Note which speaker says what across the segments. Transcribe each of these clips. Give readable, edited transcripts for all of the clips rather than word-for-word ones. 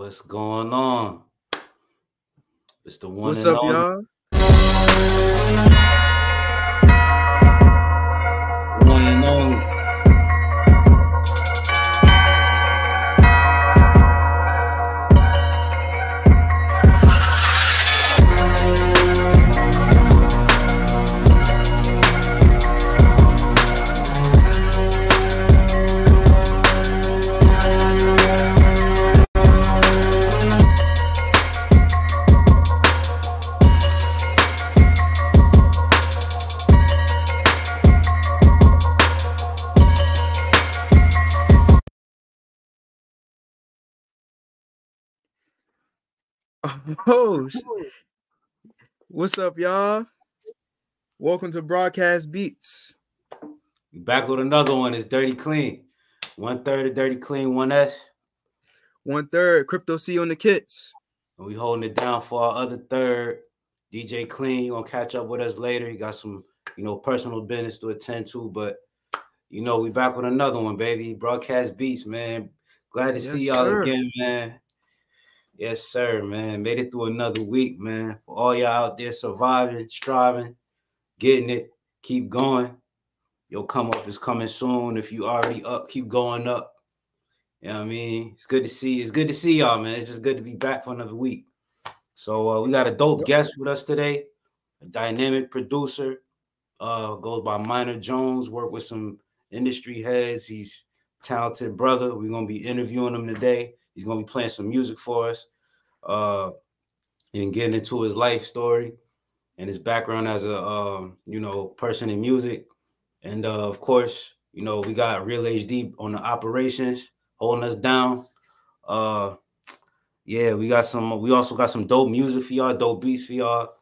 Speaker 1: What's going on? It's the one
Speaker 2: What's
Speaker 1: and
Speaker 2: up,
Speaker 1: only.
Speaker 2: y'all?
Speaker 1: One and only.
Speaker 2: Oh, what's up, y'all? Welcome to BroadCast Beats.
Speaker 1: We back with another one. It's Dirty Clean. 1/3 of Dirty Clean, 1S.
Speaker 2: 1/3 Crypto C on the kits.
Speaker 1: And we holding it down for our other third. DJ Clean, you gonna catch up with us later. He got some, personal business to attend to, but we back with another one, baby. BroadCast Beats, man. Glad to see y'all again, man. Yes, sir, man. Made it through another week, man. For all y'all out there surviving, striving, getting it, keep going. Your come up is coming soon. If you already up, keep going up. You know what I mean? It's good to see. It's good to see y'all, man. It's just good to be back for another week. So we got a dope guest with us today, a dynamic producer. Goes by Minor Jones. Work with some industry heads. He's a talented brother. We're gonna be interviewing him today. He's gonna be playing some music for us, and getting into his life story and his background as a person in music. And of course, we got Real HD on the operations holding us down. We also got some dope music for y'all, dope beats for y'all,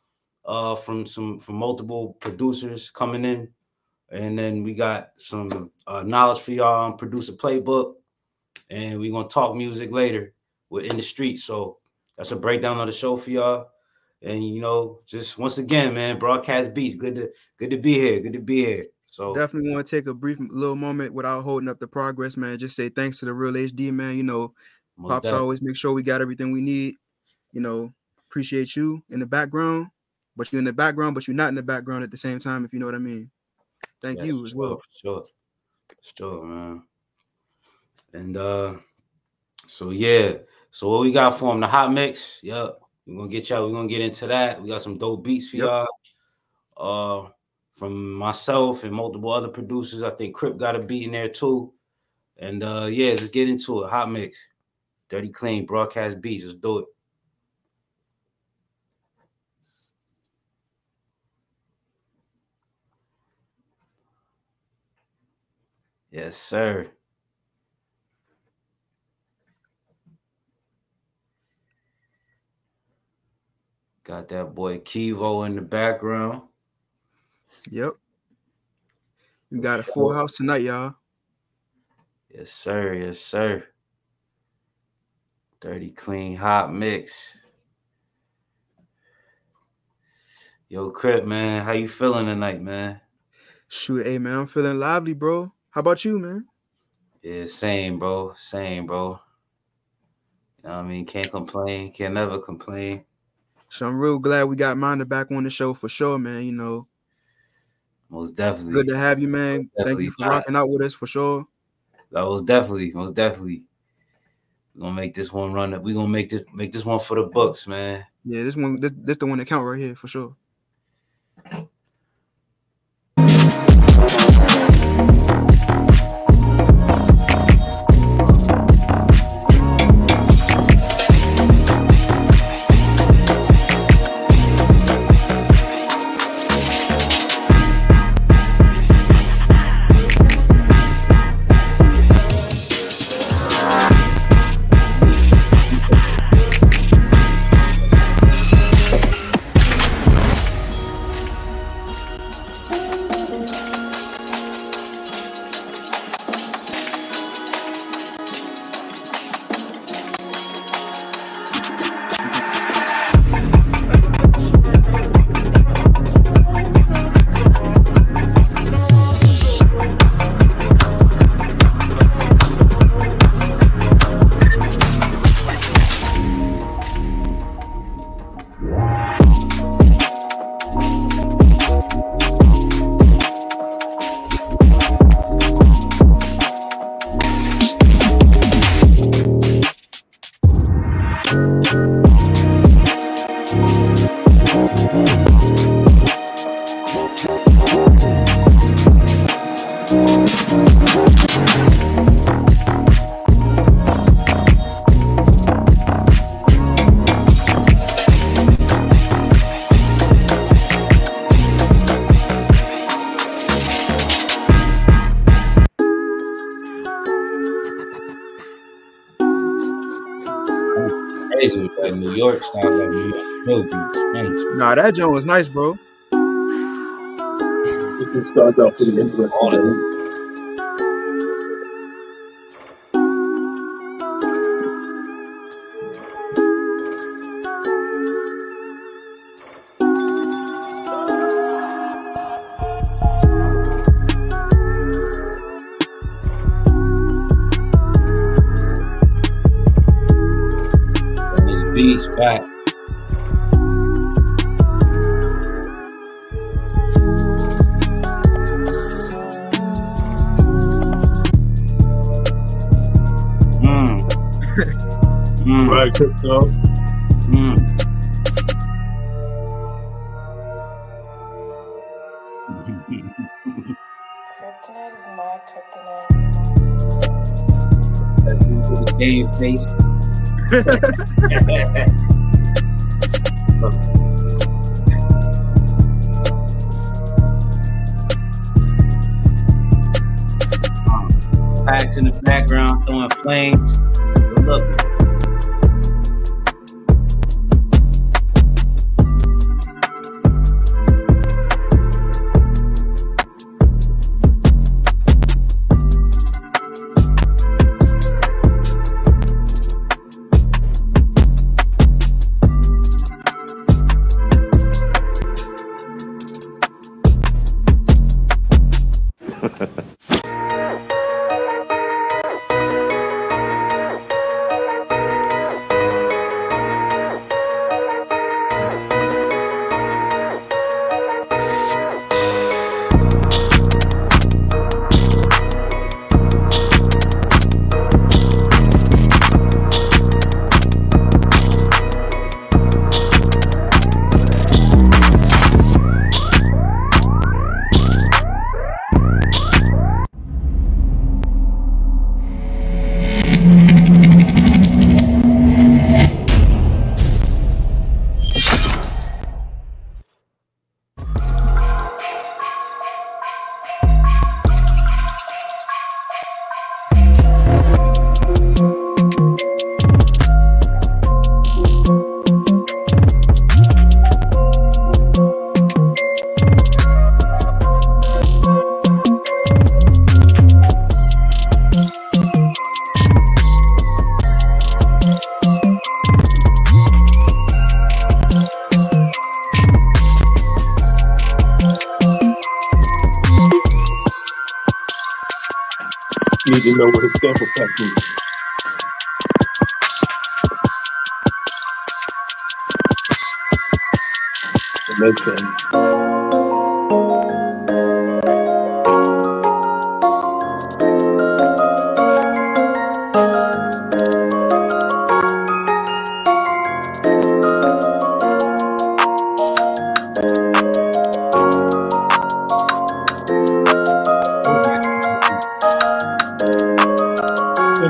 Speaker 1: from multiple producers coming in. And then we got some knowledge for y'all on Producer Playbook. And we're gonna talk music later with In the Street. So that's a breakdown of the show for y'all. And just once again, man, BroadCast Beats. Good to be here. Good to be here. So
Speaker 2: definitely want to take a brief little moment without holding up the progress, man. Just say thanks to the Real HD, man. Pops always make sure we got everything we need. Appreciate you in the background, but you're in the background, but you're not in the background at the same time, if you know what I mean. Thank you as well.
Speaker 1: Sure, man. And so what we got for him? The hot mix. Yep. We're gonna get into that. We got some dope beats for y'all. From myself and multiple other producers. I think Crip got a beat in there too. And let's get into it. Hot mix. Dirty Clean, BroadCast Beats. Let's do it. Yes, sir. Got that boy Kivo in the background.
Speaker 2: Yep. We got a full house tonight, y'all.
Speaker 1: Yes, sir. Yes, sir. Dirty Clean hot mix. Yo, Crip, man, how you feeling tonight, man?
Speaker 2: Shoot, hey, man, I'm feeling lively, bro. How about you, man?
Speaker 1: Yeah, same, bro. Same, bro. You know what I mean? Can't complain. Can't never complain.
Speaker 2: So I'm real glad we got Minor back on the show for sure, man.
Speaker 1: Most definitely.
Speaker 2: Good to have you, man. Thank you for rocking out with us for sure.
Speaker 1: That was definitely. We're gonna make this one run up. We're gonna make this one for the books, man.
Speaker 2: Yeah, this the one that count right here for sure.
Speaker 1: crazy with that New York style, like New York drill beats.
Speaker 2: Nah, that joint was nice, bro.
Speaker 3: This one starts out pretty interesting.
Speaker 1: Beats back.
Speaker 3: Right, crypto.
Speaker 4: Kryptonite is my kryptonite.
Speaker 1: Game face. Packs in the background throwing flames. Good luck.
Speaker 3: Need to know what his sample pack is. That makes sense.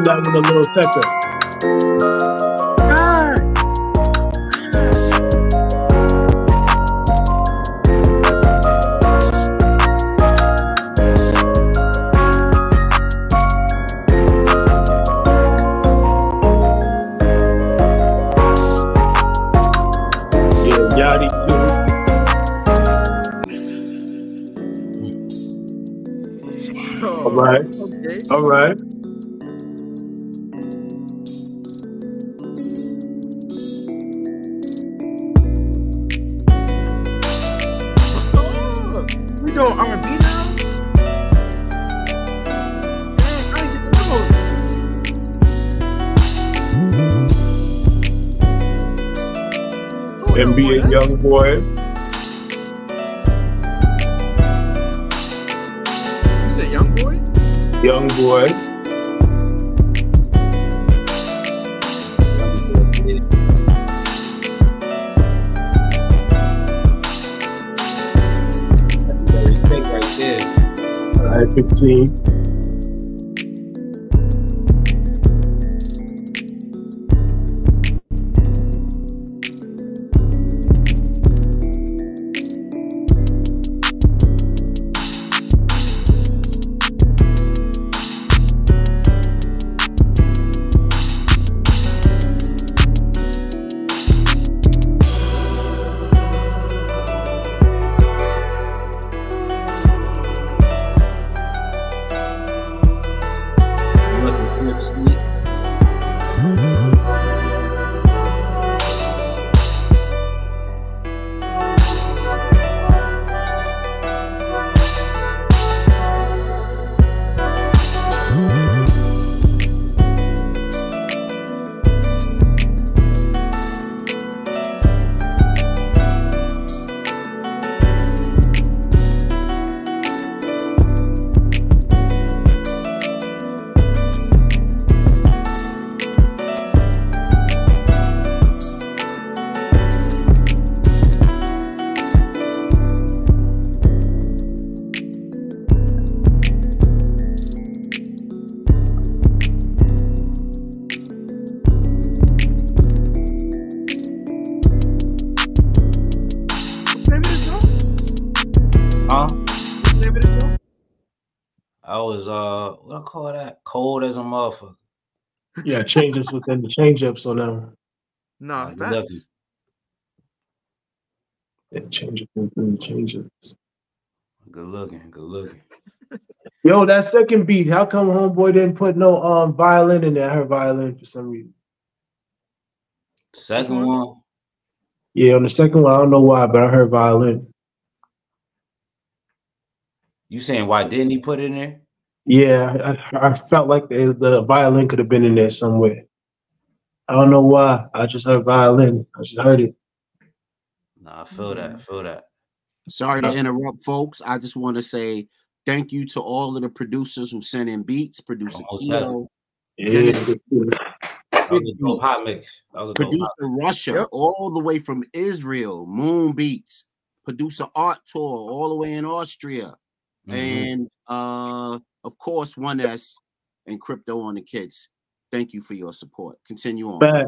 Speaker 3: That with a little tether. Yeah, Yachty too. All right.
Speaker 2: Okay.
Speaker 3: All right.
Speaker 2: We doing R&B now? Dang, I didn't get the memo.
Speaker 3: NBA Young Boy.
Speaker 2: You said Young Boy?
Speaker 3: Young Boy. I 15.
Speaker 1: was what I call that? Cold as a motherfucker.
Speaker 3: Yeah, changes within the change-ups on them.
Speaker 2: Nah,
Speaker 1: Good looking.
Speaker 2: facts.
Speaker 3: Yeah, changes within the change-ups.
Speaker 1: Good looking. Good looking.
Speaker 3: Yo, that second beat, how come homeboy didn't put no violin in there? I heard violin for some reason.
Speaker 1: Second
Speaker 2: one?
Speaker 1: one.
Speaker 3: Yeah, on the second one, I don't know why, but I heard violin.
Speaker 1: You saying why didn't he put it in there?
Speaker 3: Yeah, I felt like the violin could have been in there somewhere. I don't know why. I just heard violin. I just heard it.
Speaker 1: Nah, I feel that. I feel that.
Speaker 5: Sorry to interrupt, folks. I just want to say thank you to all of the producers who sent in beats. Producer Keo,
Speaker 3: Yeah,
Speaker 5: Dennis,
Speaker 1: that was a dope hot mix. That was a dope hot
Speaker 5: producer
Speaker 1: mix.
Speaker 5: Russia,
Speaker 2: Yep.
Speaker 5: all the way from Israel, Moon Beats, producer Art Tour, all the way in Austria, and of course, 1S and Crypto on the Kids. Thank you for your support. Continue on.
Speaker 3: Bad.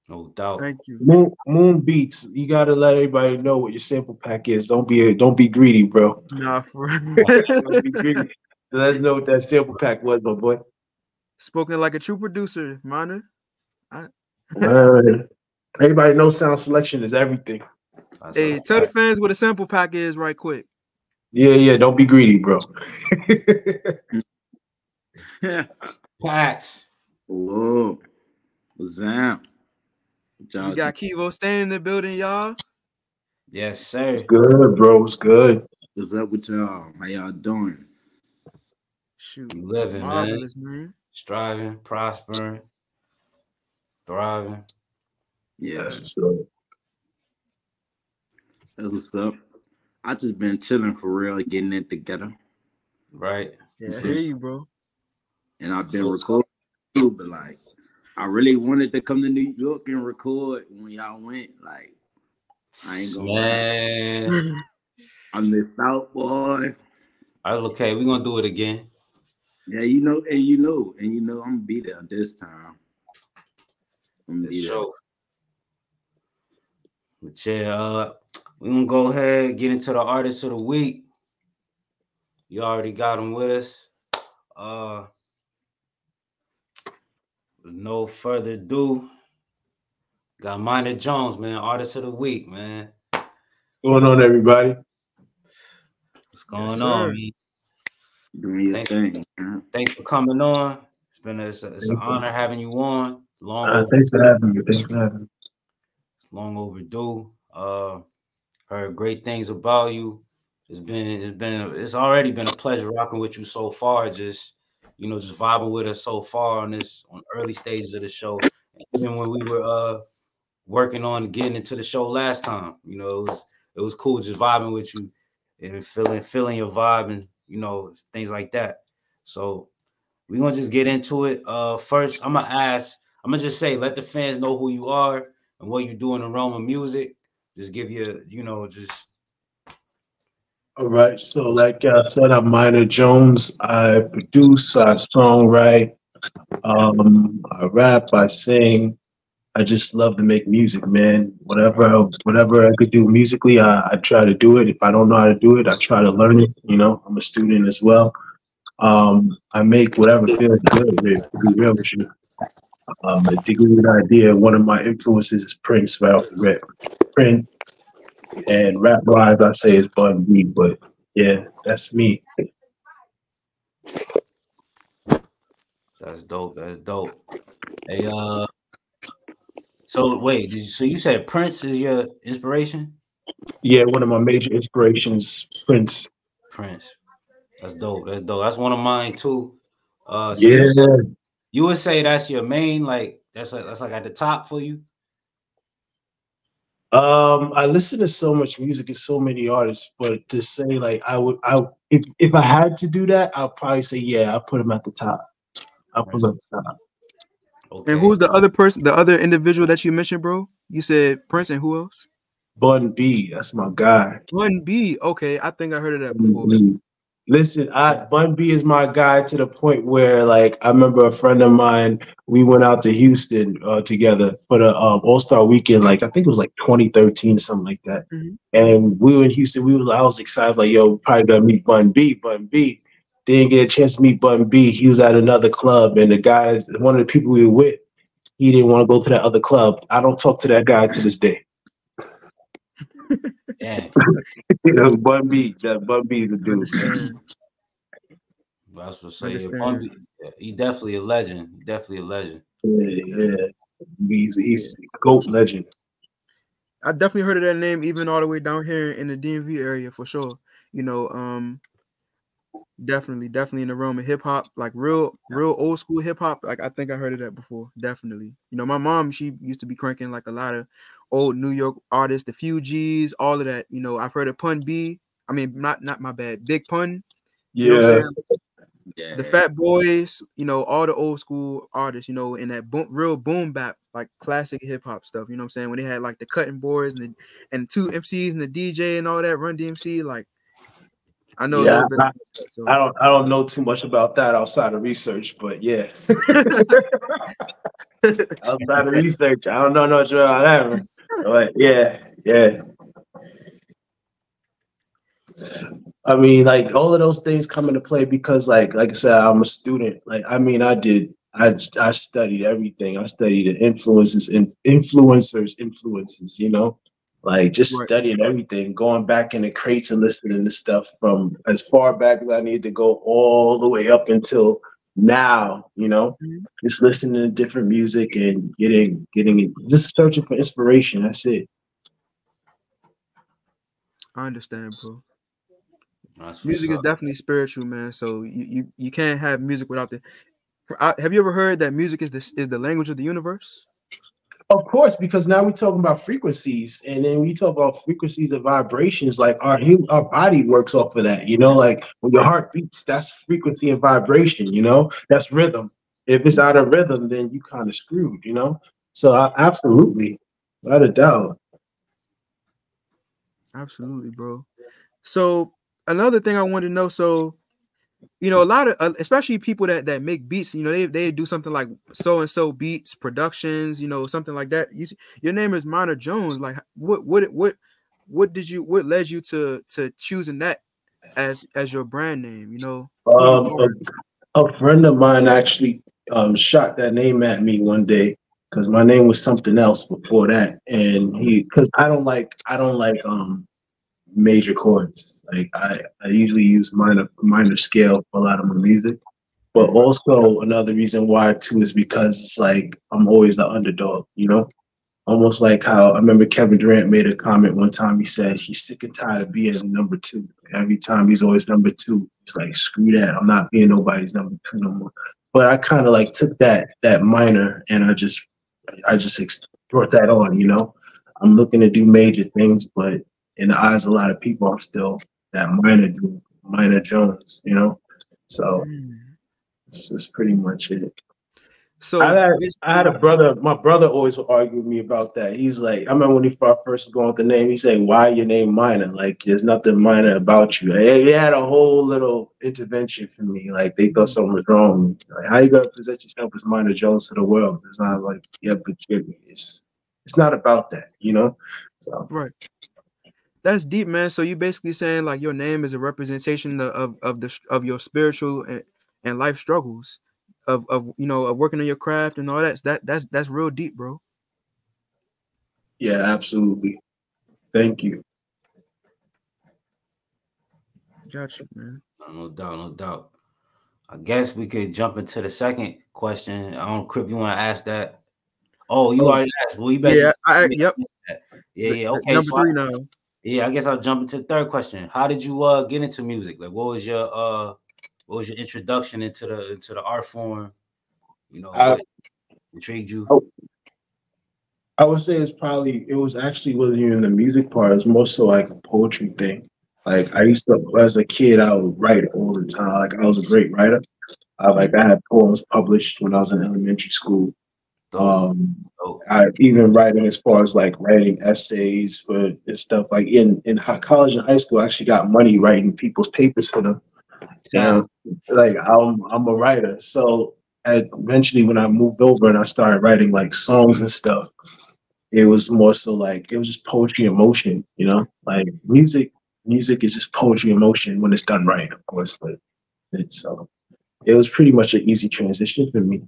Speaker 1: No doubt.
Speaker 2: Thank you.
Speaker 3: Moon Beats. You gotta let everybody know what your sample pack is. Don't be greedy, bro.
Speaker 2: Nah, for
Speaker 3: Don't be greedy. Let us know what that sample pack was, my boy.
Speaker 2: spoken like a true producer, Minor.
Speaker 3: Everybody knows sound selection is everything.
Speaker 2: Hey, tell the fans what a sample pack is, right quick.
Speaker 3: Yeah. Don't be greedy, bro.
Speaker 1: Packs.
Speaker 5: Whoa. What's up?
Speaker 2: We got Kivo staying in the building, y'all.
Speaker 1: Yes, sir.
Speaker 3: Good, bro. It's good.
Speaker 5: What's up with y'all? How y'all doing?
Speaker 2: Shoot,
Speaker 1: You living,
Speaker 2: marvelous, man.
Speaker 1: Striving, prospering, thriving.
Speaker 5: Yeah,
Speaker 3: That's
Speaker 5: what's up. I just been chilling for real, getting it together.
Speaker 1: Right.
Speaker 2: Yeah, I hear you, bro.
Speaker 5: And I've been recording too, but like I really wanted to come to New York and record when y'all went. Like I ain't gonna
Speaker 1: Man.
Speaker 5: I missed out, boy.
Speaker 1: Okay, we're gonna do it again.
Speaker 5: Yeah, I'm gonna be there this time. I'm gonna be there.
Speaker 1: Sure. But yeah, we're gonna go ahead and get into the artist of the week. You already got him with us. With no further ado, got Minor Jones, man, artist of the week, man.
Speaker 3: What's going on, everybody?
Speaker 1: What's going on, man?
Speaker 5: Doing your thing.
Speaker 1: Thanks for coming on. It's an honor having you on.
Speaker 3: Thanks for having me. Thanks for having me.
Speaker 1: It's long overdue. Heard great things about you. It's already been a pleasure rocking with you so far. Just vibing with us so far on early stages of the show. Even when we were working on getting into the show last time, it was cool just vibing with you and feeling your vibe and things like that. So we're gonna just get into it. First, I'm gonna just say, let the fans know who you are and what you do in the realm of music. Just give you, just.
Speaker 3: All right. So, like I said, I'm Minor Jones. I produce, I songwrite, I rap, I sing. I just love to make music, man. Whatever I could do musically, I try to do it. If I don't know how to do it, I try to learn it. I'm a student as well. I make whatever feels good, man, to be real with you. To give you an idea, one of my influences is Prince, Prince, and rap wise, I say it's Bun B, but yeah, that's me.
Speaker 1: That's dope. That's dope. Hey, so wait, so you said Prince is your inspiration?
Speaker 3: Yeah, one of my major inspirations, Prince.
Speaker 1: Prince. That's dope. That's dope. That's one of mine too. So
Speaker 3: yeah.
Speaker 1: you would say that's your main, like that's like at the top for you?
Speaker 3: I listen to so much music and so many artists, but to say like if I had to do that, I'll probably say I'll put him at the top. I'll put him at the top.
Speaker 2: Okay. And who's the other person, the other individual that you mentioned, bro? You said Prince and who else?
Speaker 3: Bun B, that's my guy.
Speaker 2: Bun B, okay, I think I heard of that before.
Speaker 3: Listen, Bun B is my guy to the point where, like, I remember a friend of mine. We went out to Houston together for the All-Star Weekend. Like, I think it was like 2013, something like that. And we were in Houston. I was excited, like, yo, probably gonna meet Bun B. didn't get a chance to meet Bun B. He was at another club, and the guys, one of the people we were with, he didn't want to go to that other club. I don't talk to that guy to this day.
Speaker 1: Yeah.
Speaker 3: Bun B. That Bun B is a dude.
Speaker 2: Understand.
Speaker 1: That's what say.
Speaker 2: Understand.
Speaker 1: He definitely a legend. He definitely a legend.
Speaker 3: Yeah. He's a GOAT legend.
Speaker 2: I definitely heard of that name even all the way down here in the DMV area for sure. You know, definitely in the realm of hip hop, like real old school hip hop. Like I think I heard of that before. Definitely. You know, my mom, she used to be cranking like a lot of old New York artists, the Fugees, all of that. You know, I've heard of Pun B. I mean, not my bad, Big Pun. You know what I'm saying?
Speaker 5: Yeah.
Speaker 2: The Fat Boys, you know, all the old school artists, you know, in that real boom bap, like classic hip hop stuff. You know what I'm saying? When they had like the cutting boards and two MCs and the DJ and all that, Run DMC, like I know a little bit. So.
Speaker 3: I don't know too much about that outside of research, but yeah. Outside of research, I don't know much about that, man. But yeah. I mean, like all of those things come into play because, like I said, I'm a student. Like, I mean, I studied everything. I studied the influences and influences. You know, like just studying everything, going back in the crates and listening to stuff from as far back as I need to go, all the way up until now. You know, just listening to different music and getting just searching for inspiration. That's it.
Speaker 2: I understand, bro.
Speaker 1: Music
Speaker 2: is definitely spiritual, man. So you can't have music without the. Have you ever heard that music is the language of the universe?
Speaker 3: Of course, because now we're talking about frequencies, and then we talk about frequencies and vibrations. Like our body works off of that. You know, like when your heart beats, that's frequency and vibration. You know, that's rhythm. If it's out of rhythm, then you kind of screwed. You know, so absolutely, without a doubt.
Speaker 2: Absolutely, bro. So another thing I wanted to know, so you know, a lot of especially people that make beats, you know, they do something like so and so beats productions, you know, something like that. Your name is Minor Jones. Like, what led you to choosing that as your brand name? You know,
Speaker 3: a friend of mine actually shot that name at me one day because my name was something else before that, and because I don't like major chords. Like I usually use minor scale for a lot of my music. But also another reason why too is because it's like I'm always the underdog, you know? Almost like how I remember Kevin Durant made a comment one time. He said he's sick and tired of being number two. Every time he's always number two. He's like, screw that. I'm not being nobody's number two no more. But I kind of like took that minor and I just brought that on, you know? I'm looking to do major things, but in the eyes of a lot of people, I'm still that minor dude, Minor Jones, you know? So it's pretty much it.
Speaker 2: So
Speaker 3: I had a brother. My brother always would argue with me about that. He's like, I remember when he first going with the name. He said, "Why your name Minor? Like, there's nothing minor about you." They had a whole little intervention for me. Like, they thought something was wrong. Like, how you gonna present yourself as Minor Jones to the world? It's not like, yeah, but it's not about that, you know. So
Speaker 2: right. That's deep, man. So you basically saying like your name is a representation of your spiritual and life struggles. Of you know, of working on your craft and all that. That's real deep, bro.
Speaker 3: Yeah, absolutely. Thank you.
Speaker 2: Gotcha, man.
Speaker 1: No doubt. I guess we could jump into the second question. I don't know, Crip, you want to ask that? Oh, you already asked. Well, you better.
Speaker 2: Yep.
Speaker 1: Yeah. Okay.
Speaker 2: Number 3 now.
Speaker 1: Yeah, I guess I'll jump into the third question. How did you get into music? Like, what was your introduction into the art form? You know, what intrigued you?
Speaker 3: I would say it wasn't even the music part. It's more so like a poetry thing. Like I used to, as a kid, I would write all the time. Like I was a great writer. I had poems published when I was in elementary school. I even writing as far as like writing essays for and stuff. Like in college and high school, I actually got money writing people's papers for them. And like I'm a writer. So eventually when I moved over and I started writing like songs and stuff, it was more so like it was just poetry in motion, you know? Like music is just poetry in motion when it's done right, of course. But So it was pretty much an easy transition for me.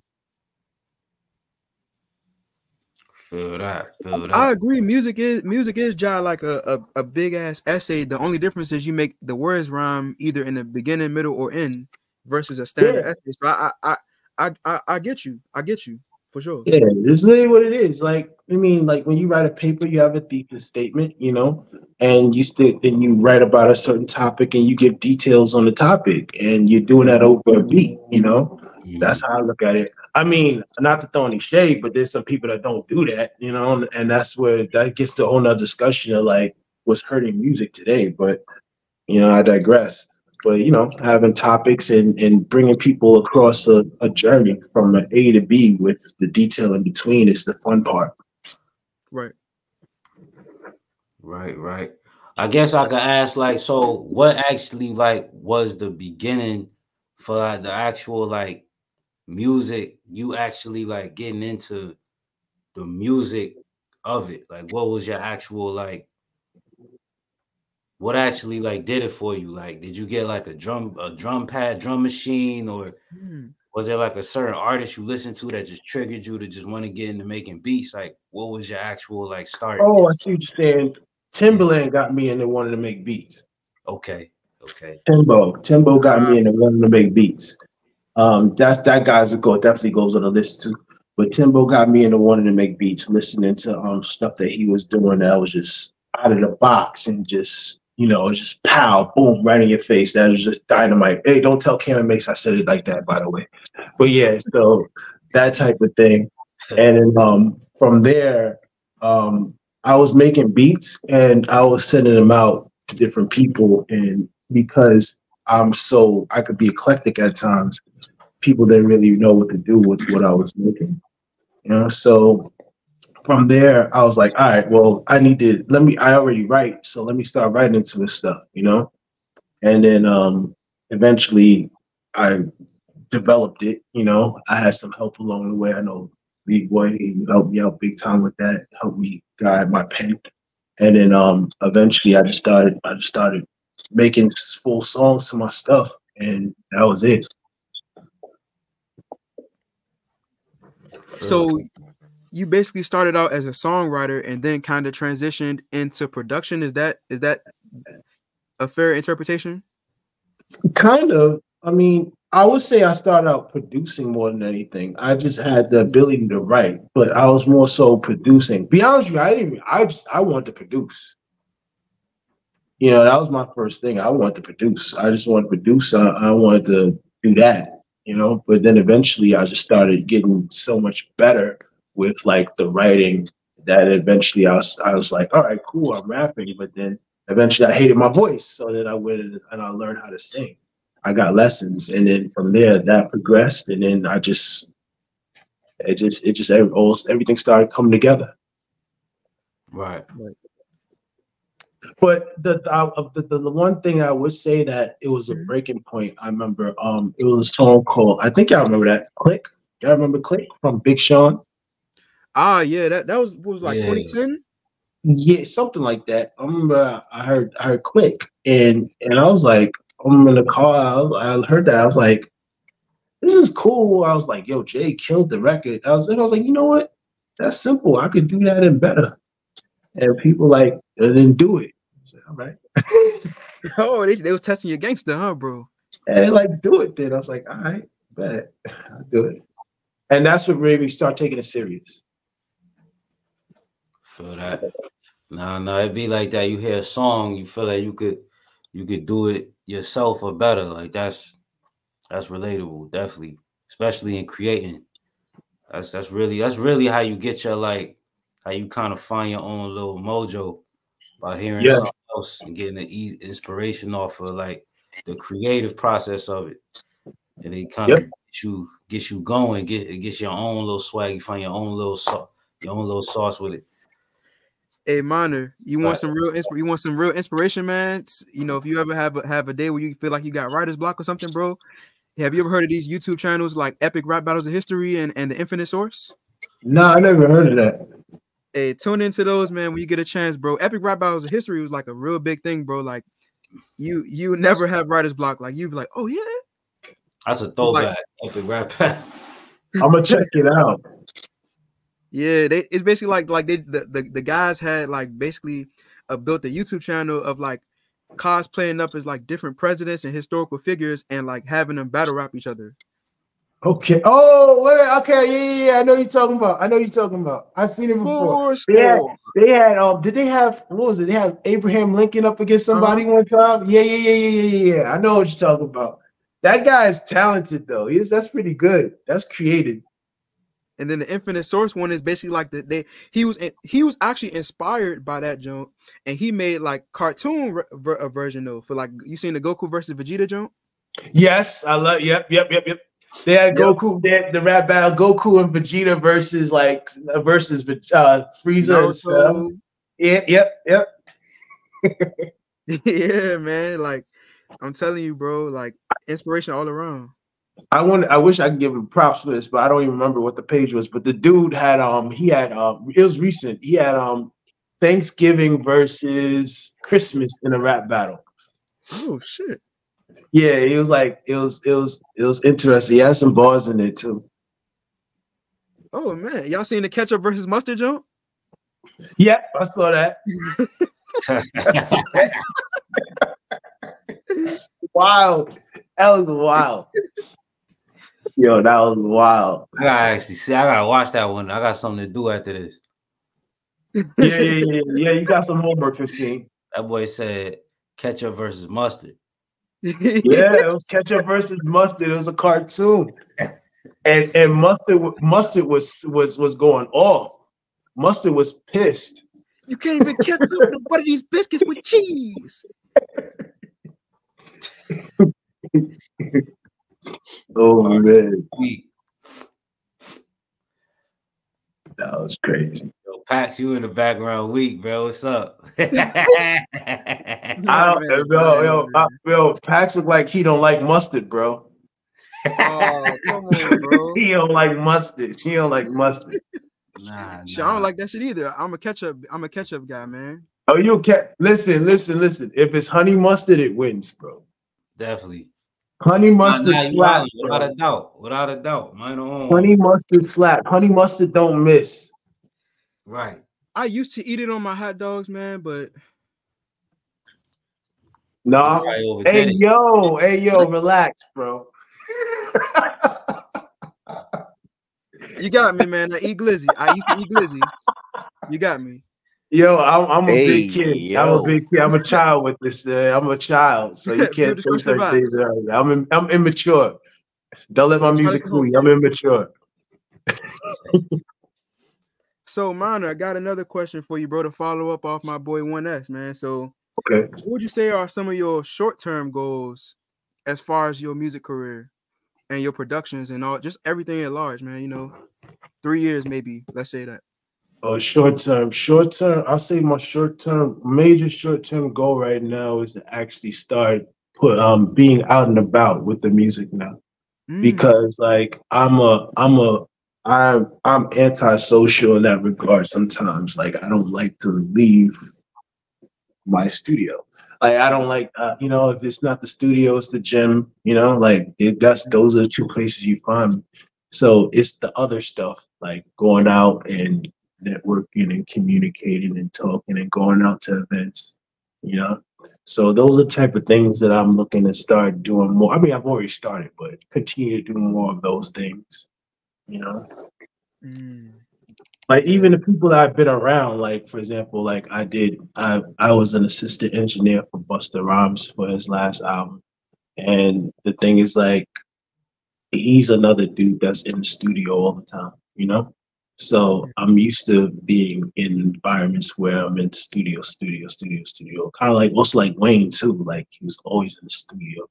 Speaker 1: Feel that.
Speaker 2: I agree. Music is just like a big ass essay. The only difference is you make the words rhyme either in the beginning, middle, or end versus a standard
Speaker 3: Yeah.
Speaker 2: essay. So I get you. I get you for sure.
Speaker 3: Yeah, it's literally what it is. Like, I mean, like when you write a paper, you have a thesis statement, you know, and you write about a certain topic and you give details on the topic, and you're doing that over a beat, you know. That's how I look at it. I mean, not to throw any shade, but there's some people that don't do that, you know, and that's where that gets to a whole nother discussion of like what's hurting music today. But you know, I digress. But you know, having topics and bringing people across a journey from an A to B with the detail in between is the fun part.
Speaker 2: Right.
Speaker 1: Right. I guess I could ask, like, so what actually like was the beginning for like the actual like music? You actually like getting into the music of it. Like, what was your actual like? What actually like did it for you? Like, did you get like a drum pad, drum machine, or was there like a certain artist you listened to that just triggered you to just want to get into making beats? Like, what was your actual like start?
Speaker 3: Oh, I see what you're saying. Timberland got me into wanting to make beats.
Speaker 1: Okay.
Speaker 3: Timbo got me into wanting to make beats. That guy's definitely goes on the list too. But Timbo got me into wanting to make beats, listening to stuff that he was doing that was just out of the box and just, you know, just pow, boom, right in your face. That was just dynamite. Hey, don't tell Cam Makes I said it like that, by the way. But yeah, so that type of thing. And then from there, I was making beats and I was sending them out to different people. And because I could be eclectic at times, people didn't really know what to do with what I was making. You know, so from there I was like, all right, well, I already write, so let me start writing into this stuff, you know? And then eventually I developed it, you know. I had some help along the way. I know Lee Boy, he helped me out big time with that, helped me guide my pen. And then eventually I just started making full songs to my stuff, and that was it.
Speaker 2: So you basically started out as a songwriter and then kind of transitioned into production. Is that a fair interpretation?
Speaker 3: Kind of. I mean, I would say I started out producing more than anything. I just had the ability to write, but I was more so producing. Be honest with you, I wanted to produce. You know, that was my first thing. I wanted to produce. I just wanted to produce. I wanted to do that, you know. But then eventually I just started getting so much better with like the writing that eventually I was like, all right, cool, I'm rapping. But then eventually I hated my voice. So then I went and I learned how to sing. I got lessons. And then from there that progressed. And then everything started coming together.
Speaker 1: Right.
Speaker 3: But the one thing I would say that it was a breaking point. I remember it was a song called, I think y'all remember that, Click. Y'all remember Click from Big Sean?
Speaker 2: Yeah, that was like 2010.
Speaker 3: Yeah, something like that. I remember I heard Click and I was like, I'm in the car. I heard that. I was like, this is cool. I was like, yo, Jay killed the record. I was like, you know what? That's simple. I could do that and better. And people like didn't do it. I said, all right.
Speaker 2: Oh, they was testing your gangster, huh, bro?
Speaker 3: And like, do it then. I was like, all right, bet. I'll do it. And that's what made me start taking it serious.
Speaker 1: Feel that. No, it'd be like that. You hear a song, you feel like you could do it yourself or better. Like that's relatable, definitely. Especially in creating. That's really how you get your like how you kind of find your own little mojo by hearing something else and getting the inspiration off of like the creative process of it. And it kind of gets you going, it gets your own little swag, you find your own little sauce with it.
Speaker 2: Hey, Minor, you want some real inspiration, man? You know, if you ever have a day where you feel like you got writer's block or something, bro, have you ever heard of these YouTube channels like Epic Rap Battles of History and the Infinite Source?
Speaker 3: No, I never heard of that.
Speaker 2: Hey, tune into those, man, when you get a chance, bro. Epic Rap Battles of History was like a real big thing, bro. Like you never have writer's block. Like you'd be like, oh yeah,
Speaker 1: That's a throwback. Epic rap.
Speaker 3: I'm gonna check it out.
Speaker 2: Yeah, it's basically like the guys had like basically built a YouTube channel of like cosplaying up as like different presidents and historical figures and like having them battle rap each other.
Speaker 3: Okay. Oh, wait. Okay. Yeah. I know you're talking about. I've seen it before. They had. Did they have? What was it? They had Abraham Lincoln up against somebody one time. Yeah. I know what you're talking about. That guy is talented though. That's pretty good. That's creative.
Speaker 2: And then the Infinite Source one is basically like he was actually inspired by that joke, and he made like cartoon version though for like you seen the Goku versus Vegeta joke.
Speaker 3: Yes, I love. Yep. They had Goku. They had the rap battle Goku and Vegeta versus Frieza and stuff. Yep.
Speaker 2: Yeah, man. Like I'm telling you, bro. Like inspiration all around.
Speaker 3: I wish I could give him props for this, but I don't even remember what the page was. But the dude had it was recent. He had Thanksgiving versus Christmas in a rap battle.
Speaker 2: Oh shit.
Speaker 3: Yeah, it was interesting. He had some bars in it too.
Speaker 2: Oh man, y'all seen the ketchup versus mustard joke?
Speaker 3: Yep, I saw that. Wild. That was wild. Yo, that was wild.
Speaker 1: I gotta watch that one. I got something to do after this.
Speaker 3: Yeah. You got some homework, 15.
Speaker 1: That boy said ketchup versus mustard.
Speaker 3: Yeah, it was ketchup versus mustard. It was a cartoon, and mustard was going off. Mustard was pissed.
Speaker 2: You can't even catch up with one of these biscuits with cheese.
Speaker 3: Oh man, that was crazy.
Speaker 1: Yo, Pax, you in the background weak, bro. What's up?
Speaker 3: Yo, Pax look like he don't like mustard, bro.
Speaker 2: Oh, come on, bro.
Speaker 3: He don't like mustard.
Speaker 2: Nah. I don't like that shit either. I'm a ketchup guy, man.
Speaker 3: Oh, you can't listen. If it's honey mustard, it wins, bro.
Speaker 1: Definitely.
Speaker 3: Honey mustard slap.
Speaker 1: Without a doubt.
Speaker 3: Honey mustard slap. Honey mustard don't miss.
Speaker 1: Right.
Speaker 2: I used to eat it on my hot dogs, man, but
Speaker 3: no. Hey yo, relax, bro.
Speaker 2: You got me, man. I eat glizzy. I used to eat glizzy. You got me.
Speaker 3: Yo, I'm a big kid. Yo. I'm a big kid. I'm a child with this. I'm a child, so you can't think such things. I'm immature. Don't let my music fool you. I'm immature.
Speaker 2: So, Minor, I got another question for you, bro, to follow up off my boy 1S, man. So,
Speaker 3: okay,
Speaker 2: what would you say are some of your short-term goals as far as your music career and your productions and all, just everything at large, man? You know, 3 years maybe. Let's say that.
Speaker 3: Oh, short term. I'll say my major short term goal right now is to actually start being out and about with the music now, because like I'm antisocial in that regard. Sometimes, like I don't like to leave my studio. Like I don't like, if it's not the studio, it's the gym. Those are the two places you find me. So it's the other stuff, like going out and networking and communicating and talking and going out to events, So those are the type of things that I'm looking to start doing more. I mean, I've already started, but continue to do more of those things, Like even the people that I've been around, like for example, like I was an assistant engineer for Busta Rhymes for his last album. And the thing is, like, he's another dude that's in the studio all the time, So I'm used to being in environments where I'm in studio. Kind of like also like Wayne too. Like he was always in the studio.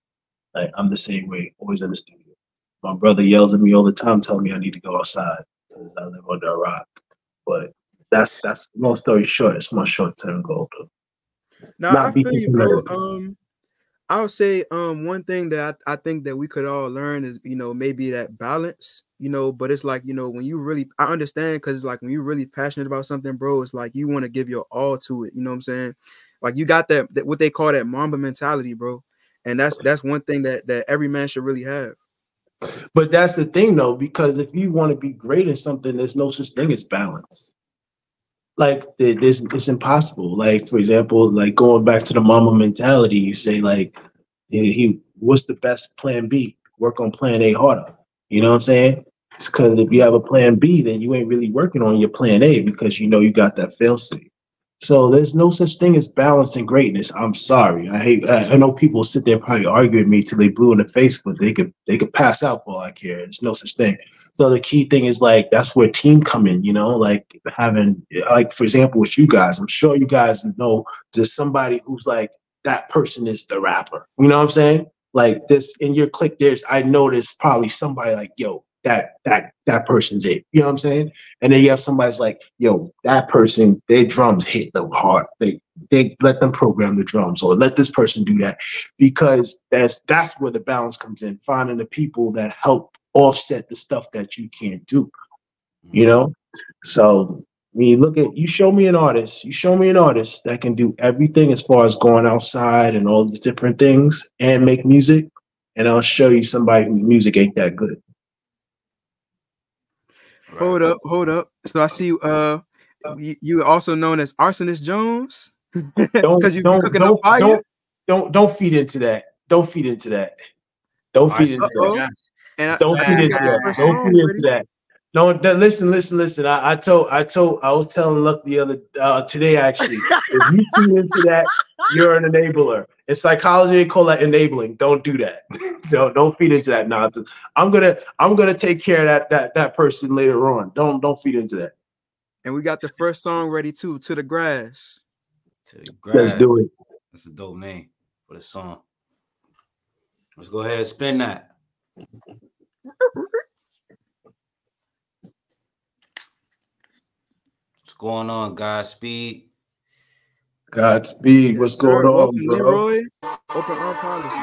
Speaker 3: Like I'm the same way, always in the studio. My brother yells at me all the time, telling me I need to go outside because I live under a rock. But that's long story short. It's my short-term goal.
Speaker 2: Now I feel you, bro. I would say one thing that I think that we could all learn is, maybe that balance, but it's like, when you really, I understand, because like when you're really passionate about something, bro, it's like you want to give your all to it. You know what I'm saying? Like you got that what they call that Mamba mentality, bro. And that's one thing that every man should really have.
Speaker 3: But that's the thing, though, because if you want to be great in something, there's no such thing as balance. Like there's, it's impossible. Like for example, like going back to the mama mentality, you say like he what's the best plan B? Work on plan A harder. You know what I'm saying? It's because if you have a plan B, then you ain't really working on your plan A because you know you got that fail safe. So there's no such thing as balance and greatness. I'm sorry. I know people sit there and probably argue with me till they blue in the face, but they could pass out for all I care. There's no such thing. So the key thing is like that's where team come in, you know, like having like for example with you guys, I'm sure you guys know there's somebody who's like that person is the rapper. You know what I'm saying? Like this in your clique, I know there's probably somebody like, yo, that person's it. You know what I'm saying? And then you have somebody's like, yo, that person, their drums hit them hard. They let them program the drums or let this person do that. Because that's where the balance comes in, finding the people that help offset the stuff that you can't do. You know? So when you look at you show me an artist that can do everything as far as going outside and all these different things and make music, and I'll show you somebody whose music ain't that good.
Speaker 2: Hold up. So I see you also known as Arsonist Jones. Because you cooking up fire.
Speaker 3: Don't feed into that. Don't feed into that. Don't feed into that. Don't feed into that. Don't feed into that. No, listen. I was telling Luck the other today actually. If you feed into that, you're an enabler. In psychology, they call that enabling. Don't do that. Don't feed into that nonsense. I'm gonna take care of that person later on. Don't feed into that.
Speaker 2: And we got the first song ready too. To the Grass.
Speaker 1: To the Grass.
Speaker 3: Let's do it.
Speaker 1: That's a dope name for the song. Let's go ahead and spin that. What's going on, Godspeed?
Speaker 3: Godspeed. What's going on,
Speaker 2: Welcome,
Speaker 3: bro?
Speaker 2: Leroy. Open Arm Policy.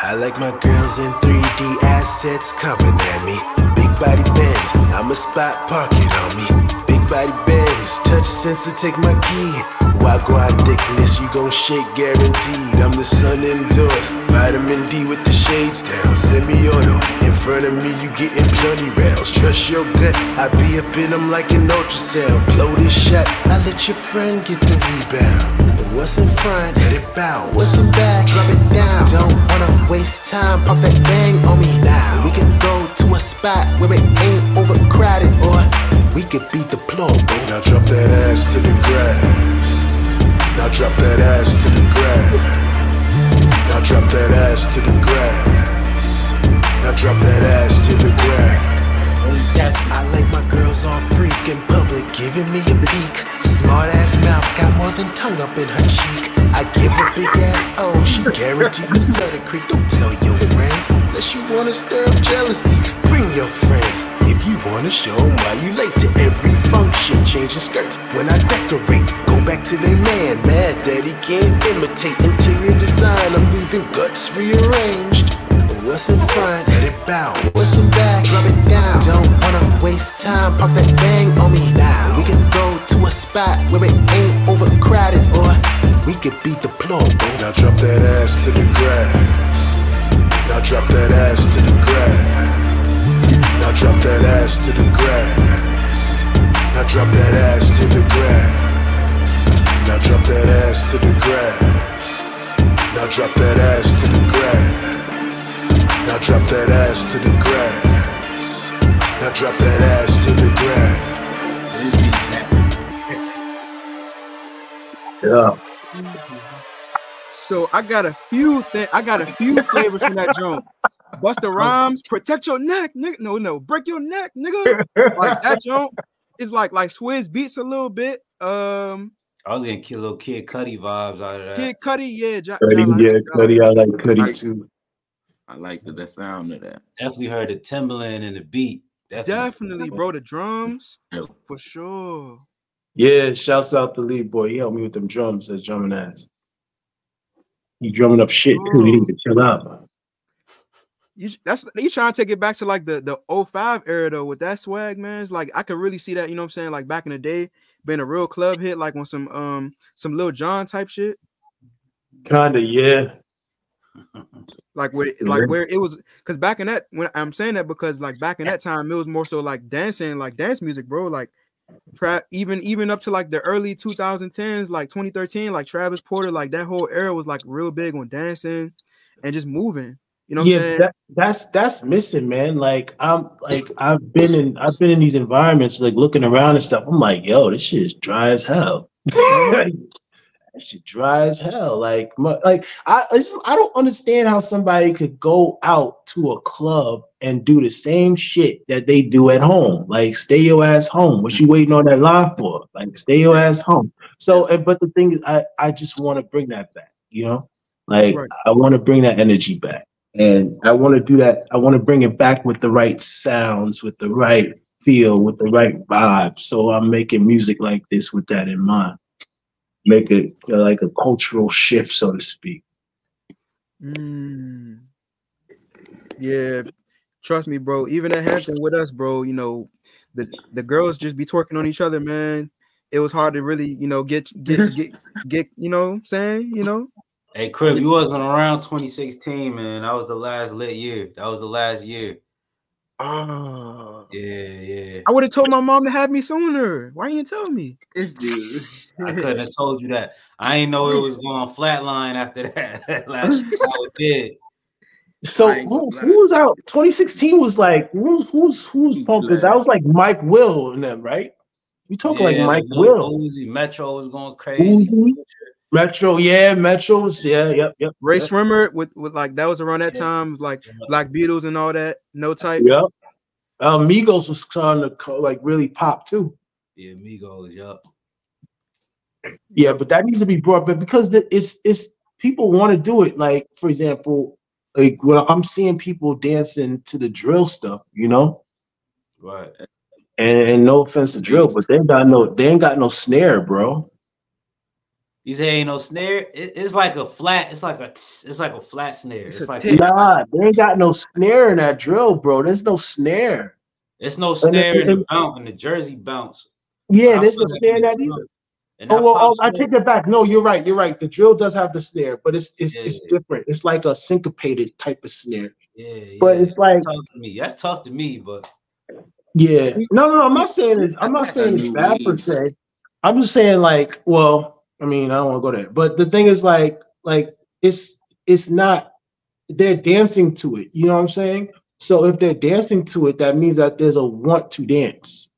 Speaker 6: I like my girls in 3D assets coming at me. Big body Benz, I'm a spot, park it on me. Big body Benz, touch sensor, take my key. Wagwan thickness, you gon' shake guaranteed. I'm the sun indoors, vitamin D with the shades down. Semi-auto, in front of me you getting plenty rounds. Trust your gut, I be up in them like an ultrasound. Blow this shot, I let your friend get the rebound. What's in front, let it bounce. What's in back, drop it down. Don't wanna waste time, pop that bang on me now. We could go to a spot where it ain't overcrowded, or we could be deplorable. Now drop that ass to the grass. Now drop that ass to the grass. Now drop that ass to the grass. Now drop that ass to the grass. I like my girls on freak in public, giving me a peek. Smart ass mouth, got more than tongue up in her cheek. I give a big ass oh, she guaranteed to flood a creek. Don't tell your friends, unless you wanna stir up jealousy. Bring your friends, if you wanna show them why you late to every function. Changing skirts when I decorate. Go back to their man, mad that he can't imitate interior design. I'm leaving guts rearranged. What's in front, let it bounce. What's in back, drop it down. Don't wanna waste time, park that bang on me now. We could go to a spot where it ain't overcrowded, or we could be deplorable. Now drop that ass to the grass. Now drop that ass to the grass. Now drop that ass to the grass. Now drop that ass to the grass. Now drop that ass to the grass. Now drop that ass to the grass. Now drop that ass to the grass. Now drop that ass to the grass.
Speaker 3: Yeah.
Speaker 2: So I got a few flavors from that joint. Busta Rhymes, protect your neck, nigga. No, break your neck, nigga. Like that joint is like Swizz Beats a little bit.
Speaker 1: I was getting little Kid Cudi vibes out of that.
Speaker 2: Kid Cudi, yeah.
Speaker 3: Cudi, I like Cudi too.
Speaker 7: I like the sound of that.
Speaker 1: Definitely heard the Timberland and the beat.
Speaker 2: Definitely, bro. The drums, for sure.
Speaker 3: Yeah, shouts out the lead boy. He helped me with them drums, that drumming ass. He drumming up shit too. He need to chill out.
Speaker 2: You trying to take it back to like the 05 era though with that swag, man. It's like I could really see that, you know what I'm saying? Like back in the day, being a real club hit, like on some Lil Jon type shit.
Speaker 3: Kinda, yeah.
Speaker 2: Like where it was, because back in that, when I'm saying that because like back in that time it was more so like dancing, like dance music, bro. Like trap, even up to like the early 2010s, like 2013, like Travis Porter, like that whole era was like real big on dancing and just moving. You know what I'm saying?
Speaker 3: That's missing, man. Like I've been in these environments, like looking around and stuff. I'm like, yo, this shit is dry as hell. That shit dry as hell. Like I don't understand how somebody could go out to a club and do the same shit that they do at home. Like, stay your ass home. What you waiting on that line for? Like, stay your ass home. So, but the thing is, I just want to bring that back. You know, like
Speaker 2: Right.
Speaker 3: I want to bring that energy back. And I want to do that. I want to bring it back with the right sounds, with the right feel, with the right vibe. So I'm making music like this with that in mind. Make it like a cultural shift, so to speak.
Speaker 2: Yeah, trust me, bro. Even at Hampton with us, bro, you know, the girls just be twerking on each other, man. It was hard to really, you know, get you know what I'm saying, you know.
Speaker 1: Hey, Crib, you wasn't around 2016, man. That was the last lit year. That was the last year.
Speaker 2: Oh.
Speaker 1: Yeah.
Speaker 2: I would have told my mom to have me sooner. Why didn't you tell me?
Speaker 1: I couldn't have told you that. I didn't know it was going flatline after that. Like, I did.
Speaker 3: So who was out? 2016 was like who's pumping? That was like Mike Will and them, right? You talking like Mike Will?
Speaker 1: Uzi, Metro was going crazy.
Speaker 3: Uzi, Metro, yeah, Metros, yeah, yep.
Speaker 2: Ray Swimmer with like that was around that time. It was like Black Beatles and all that. No Type.
Speaker 3: Yep. Migos was starting to like really pop too.
Speaker 1: Yeah, Migos, yep.
Speaker 3: Yeah, but that needs to be brought back because it's people want to do it. Like, for example, like when I'm seeing people dancing to the drill stuff, you know,
Speaker 1: right?
Speaker 3: And no offense to drill, but they ain't got no snare, bro.
Speaker 1: You say ain't no snare? It's like a flat. It's like a flat snare. It's like
Speaker 3: nah, they ain't got no snare in that drill, bro. There's no snare.
Speaker 1: It's no snare in the Jersey bounce.
Speaker 3: Yeah, there's no snare in that either. I take that back. No, you're right. The drill does have the snare, but it's different. It's like a syncopated type of snare.
Speaker 1: Yeah.
Speaker 3: But it's like
Speaker 1: that's tough to me, but
Speaker 3: yeah. No. I'm not saying it's bad per se. I'm just saying like, well, I mean, I don't want to go there, but the thing is like it's not. They're dancing to it. You know what I'm saying? So if they're dancing to it, that means that there's a want to dance.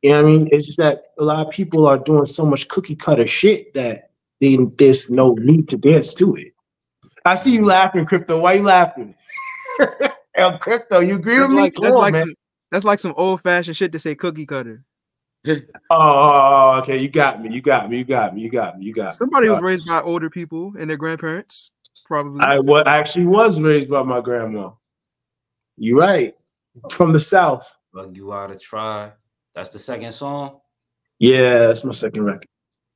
Speaker 3: You know what I mean? It's just that a lot of people are doing so much cookie cutter shit that there's no need to dance to it. I see you laughing, Crypto. Why you laughing? Crypto, you agree with me?
Speaker 2: That's like some old fashioned shit to say cookie cutter.
Speaker 3: Oh, okay. You got me.
Speaker 2: Somebody was raised by older people and their grandparents, probably.
Speaker 3: I actually was raised by my grandma. You're right. From the South.
Speaker 1: Bug You Oughta Try. That's the second song?
Speaker 3: Yeah, that's my second record.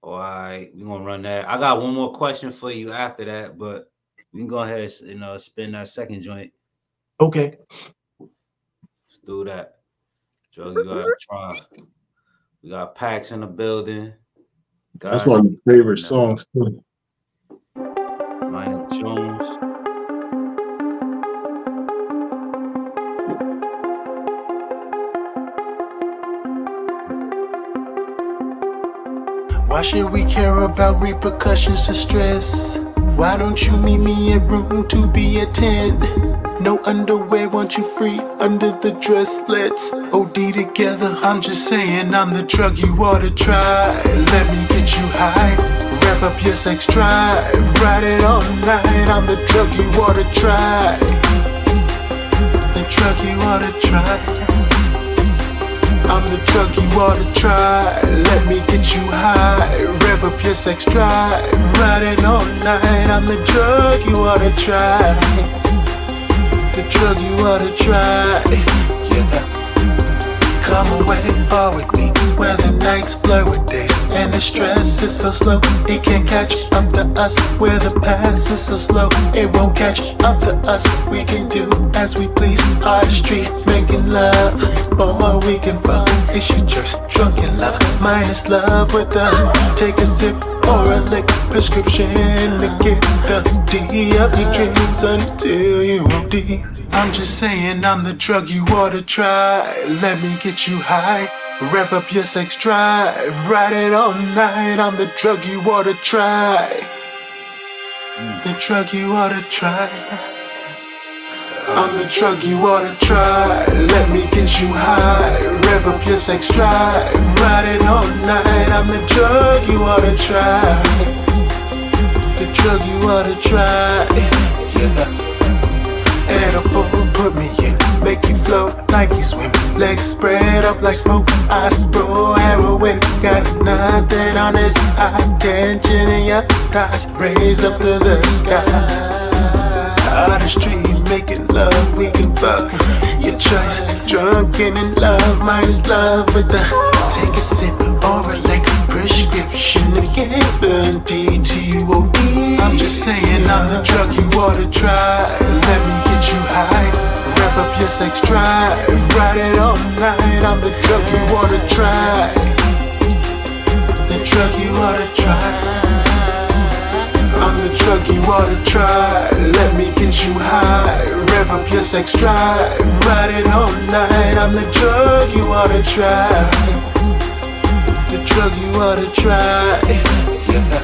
Speaker 1: All right, we're gonna run that. I got one more question for you after that, but we can go ahead and spin that second joint.
Speaker 3: Okay.
Speaker 1: Let's do that. Drug You Gotta Try. We got Pax in the building.
Speaker 3: That's one of my favorite songs too.
Speaker 1: Minor Jones.
Speaker 6: Why should we care about repercussions of stress? Why don't you meet me at room to be at 10? No underwear, want you free under the dress. Let's OD together. I'm just saying I'm the drug you ought to try. Let me get you high, rev up your sex drive, ride it all night. I'm the drug you ought to try. The drug you ought to try. I'm the drug you ought to try. Let me get you high, rev up your sex drive, riding all night. I'm the drug you ought to try. The drug you ought to try. Yeah. Come away far with me, where the nights blur with days, and the stress is so slow, it can't catch up to us. Where the past is so slow, it won't catch up to us. We can do as as we please. Artistry, making love, or we can fuck. It's your choice, drunken love, minus love with them. Take a sip or a lick, prescription to get the D of your dreams until you OD. I'm just saying I'm the drug you ought to try. Let me get you high, rev up your sex drive, ride it all night. I'm the drug you ought to try. The drug you ought to try. I'm the drug you ought to try. Let me get you high, rev up your sex drive, ride it all night. I'm the drug you ought to try. The drug you ought to try. Yeah. Edible, put me in, make you float like you swim. Legs spread up like smoke, eyes bro, heroin. Got nothing on this high tension in your thighs. Raise up to the sky. Artistry, making love, we can fuck. Your choice, drunken in love, minus love with the. Take a sip or a lick, prescription to get the DTOD. I'm just saying I'm the drug you ought to try. Let me get you high, rev up your sex drive, ride it all night. I'm the drug you ought to try. The drug you ought to try. I'm the drug you ought to try. Let me get you high, rev up your sex drive, ride it all night. I'm the drug you ought to try. The drug you ought to try. Yeah.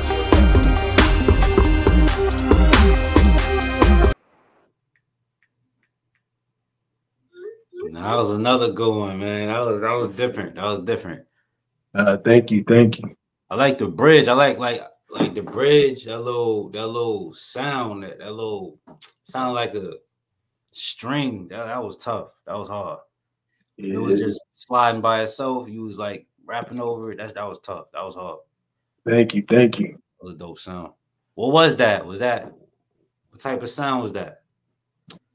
Speaker 1: That was another good one, man. That was different. That was different.
Speaker 3: Thank you.
Speaker 1: I like the bridge. I like the bridge. That little sound. That little sound like a string. That was tough. That was hard. Yeah. It was just sliding by itself. You was like rapping over it. That was tough. That was hard.
Speaker 3: Thank you.
Speaker 1: That was a dope sound. What was that? What type of sound was that?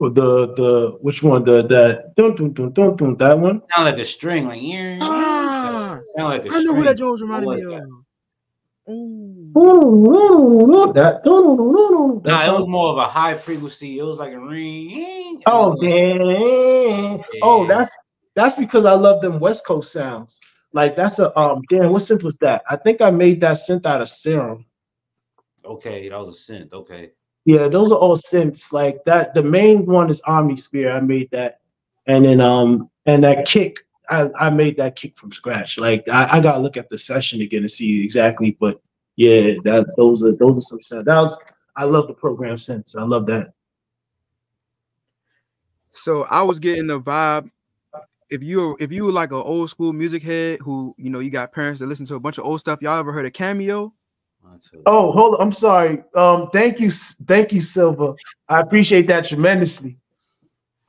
Speaker 3: Well, the which one? That dun dun dun dun dun. That one.
Speaker 1: Sound like a string, like
Speaker 2: sound like a
Speaker 1: string.
Speaker 2: I know who that Jones reminded me of.
Speaker 3: That.
Speaker 1: Nah, it was more of a high frequency. It was like a ring.
Speaker 3: Oh damn! Yeah. Oh, that's because I love them West Coast sounds. Like that's a damn. What synth was that? I think I made that synth out of Serum.
Speaker 1: Okay, that was a synth. Okay.
Speaker 3: Yeah, those are all synths. Like that. The main one is Omnisphere. I made that, and then and that kick. I made that kick from scratch. Like I gotta look at the session again to see exactly, but yeah, those are some sounds. I love the program synths. I love that.
Speaker 2: So I was getting the vibe. If you were like an old school music head who you got parents that listen to a bunch of old stuff, y'all ever heard of Cameo?
Speaker 3: Oh, hold on. I'm sorry. Thank you, Silva. I appreciate that tremendously.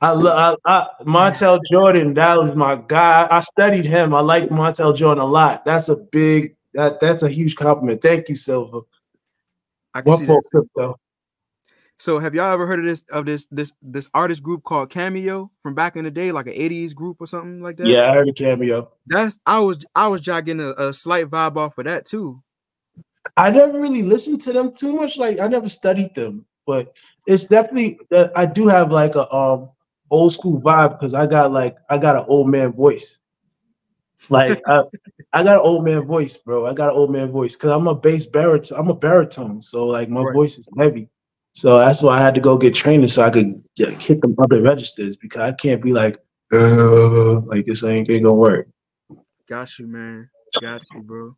Speaker 3: I love Montel Jordan. That was my guy. I studied him. I like Montel Jordan a lot. That's a huge compliment. Thank you, Silva.
Speaker 2: I can see that. So have y'all ever heard of this artist group called Cameo from back in the day, like an 80s group or something like that?
Speaker 3: Yeah, I heard of Cameo.
Speaker 2: I was jogging a slight vibe off of that too.
Speaker 3: I never really listened to them too much. Like I never studied them, but it's definitely I do have like a old school vibe because I got an old man voice. Like I got an old man voice, bro. I got an old man voice because I'm a bass baritone. I'm a baritone, so like my voice is heavy. So that's why I had to go get training so I could hit them other registers because I can't be like this ain't gonna work.
Speaker 2: Got you, man. Got you, bro.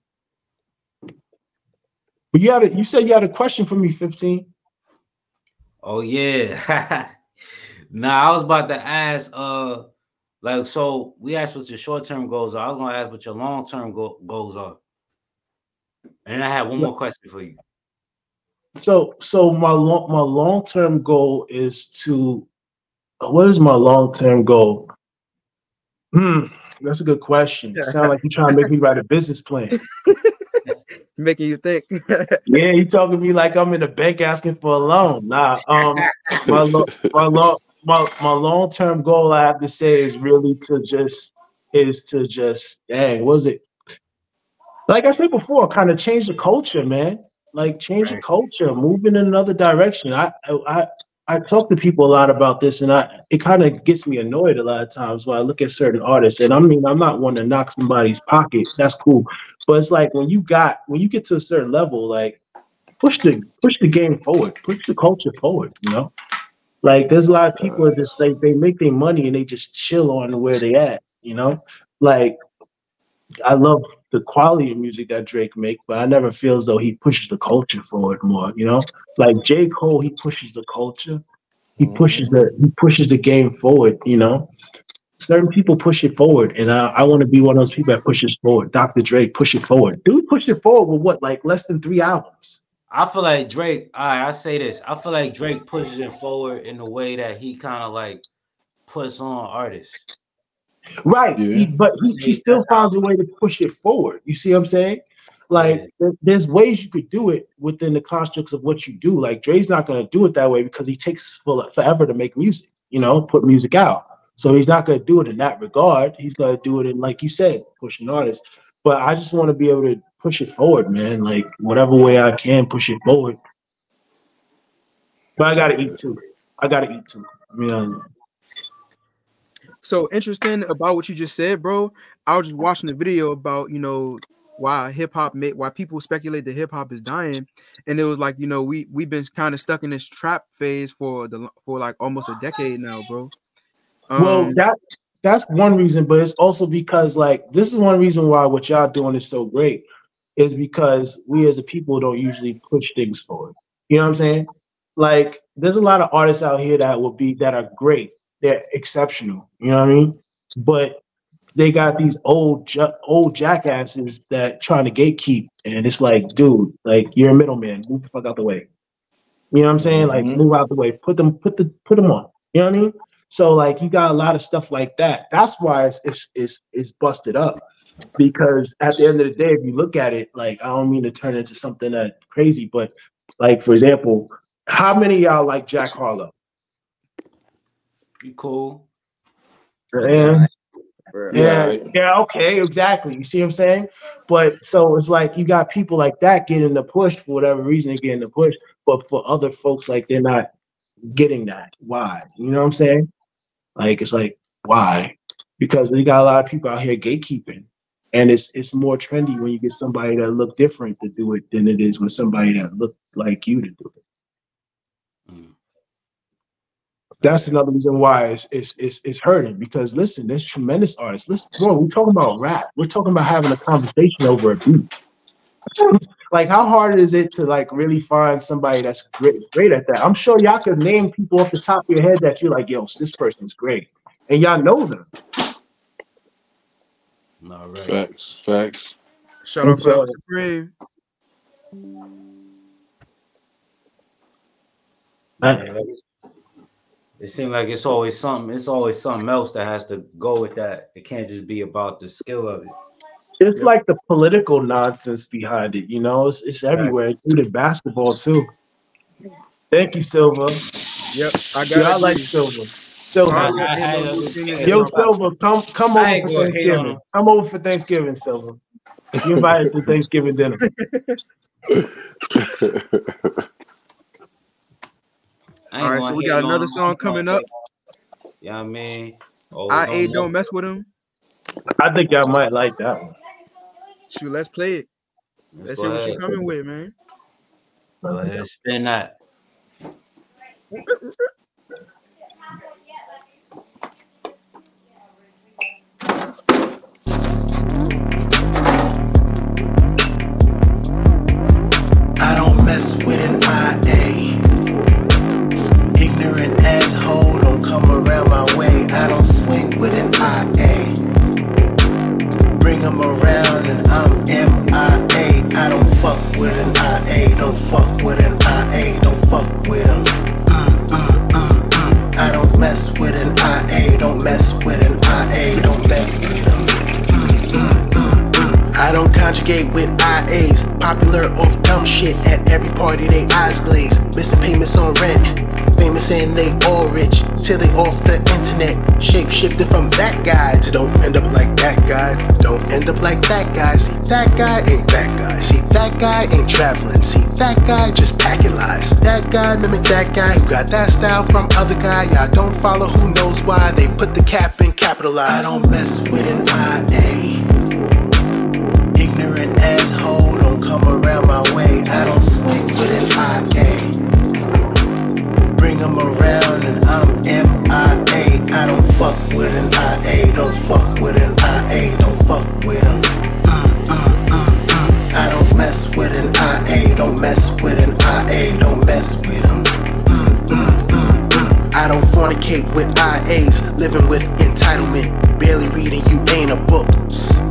Speaker 3: But you said you had a question for me, 15.
Speaker 1: Oh yeah. Nah, I was about to ask so we asked what your short-term goals are. I was gonna ask what your long-term goals are. And I have one more question for you.
Speaker 3: So my long-term goal is to what is my long-term goal? That's a good question. Sound like you're trying to make me write a business plan.
Speaker 2: Making you think.
Speaker 3: Yeah, you talking to me like I'm in the bank asking for a loan. Nah, my long-term goal, I have to say, is really to just was it? Like I said before, kind of change the culture, man. Like change the culture, move in another direction. I talk to people a lot about this, and it kind of gets me annoyed a lot of times when I look at certain artists. And I mean, I'm not one to knock somebody's pocket. That's cool, but it's like when you get to a certain level, like push the game forward, push the culture forward. You know, like there's a lot of people that just like they make their money and they just chill on where they at. You know, like I love the quality of music that Drake make, but I never feel as though he pushes the culture forward more. You know, like J. Cole, he pushes the culture. He pushes the game forward. You know, certain people push it forward, and I want to be one of those people that pushes forward. Dr. Drake, push it forward. Dude, push it forward with what, like less than 3 albums?
Speaker 1: I feel like Drake. I say this. I feel like Drake pushes it forward in the way that he kind of like puts on artists.
Speaker 3: Right,
Speaker 8: Yeah.
Speaker 3: but he still finds a way to push it forward. You see what I'm saying? Like, there's ways you could do it within the constructs of what you do. Like, Dre's not going to do it that way because he takes forever to make music, you know, put music out. So he's not going to do it in that regard. He's going to do it in, like you said, pushing artists. But I just want to be able to push it forward, man. Like, whatever way I can, push it forward. But I got to eat too. I mean,
Speaker 2: So interesting about what you just said, bro. I was just watching the video about, you know, why people speculate that hip hop is dying, and it was like, you know, we've been kind of stuck in this trap phase for like almost a decade now, bro.
Speaker 3: Well, that's one reason, but it's also because like this is one reason why what y'all doing is so great, is because we as a people don't usually push things forward. You know what I'm saying? Like, there's a lot of artists out here that are great. They're exceptional. You know what I mean? But they got these old jackasses that trying to gatekeep, and it's like, dude, like you're a middleman. Move the fuck out the way. You know what I'm saying? Like, move out the way. Put them on. You know what I mean? So like, you got a lot of stuff like that. That's why it's busted up. Because at the end of the day, if you look at it, like, I don't mean to turn into something that crazy, but like, for example, how many of y'all like Jack Harlow?
Speaker 1: You cool?
Speaker 3: Yeah, okay, exactly. You see what I'm saying? But so it's like you got people like that getting the push for whatever reason, they're getting the push, but for other folks, like they're not getting that. Why? You know what I'm saying? Like, it's like, why? Because we got a lot of people out here gatekeeping, and it's more trendy when you get somebody that look different to do it than it is with somebody that look like you to do it. That's another reason why it's hurting, because listen, there's tremendous artists. Listen, bro, we're talking about rap. We're talking about having a conversation over a beat. Like, how hard is it to like really find somebody that's great at that? I'm sure y'all could name people off the top of your head that you're like, yo, this person's great, and y'all know them.
Speaker 1: All right.
Speaker 8: Facts.
Speaker 2: Shout out to Supreme.
Speaker 1: It seems like it's always something else that has to go with that. It can't just be about the skill of it.
Speaker 3: It's like the political nonsense behind it, you know. It's everywhere, including basketball too. Thank you, Silva.
Speaker 2: Yep, I
Speaker 3: like Silva. Yo, Silva, come over for Thanksgiving. Come over for Thanksgiving, Silva. You invited to Thanksgiving dinner.
Speaker 2: All right, so we got another song coming up.
Speaker 1: Yeah, I mean,
Speaker 2: Don't Mess With Him.
Speaker 3: I think y'all might like that one.
Speaker 2: Shoot, let's play it. Let's hear what you're coming with, man.
Speaker 1: Go ahead, spin that.
Speaker 6: I don't mess with an IA. Ignorant asshole don't come around my way. I don't swing with an IA. Bring them around and I'm MIA. I don't fuck with an IA. Don't fuck with an IA. Don't fuck with them. I don't mess with an IA. Don't mess with an IA. Don't mess with them. I don't conjugate with IAs. Popular off dumb shit at every party, they eyes glaze. Missing payments on rent. famous and they all rich. Till they off the internet. Shape shifting from that guy to don't end up like that guy. Don't end up like that guy. See, that guy ain't that guy. See, that guy ain't traveling. See, that guy just packing lies. That guy mimic that guy who got that style from other guy. Y'all don't follow, who knows why they put the cap in capitalize. I don't mess with an IA. Ignorant asshole don't come around my way. I don't swing with an IA. Bring them around and I'm MIA. I don't fuck with an IA. Don't fuck with an IA. Don't fuck with them. I don't mess with an IA. Don't mess with an IA. Don't mess with them. I don't fornicate with IAs. Living with entitlement. Barely reading, you ain't a book.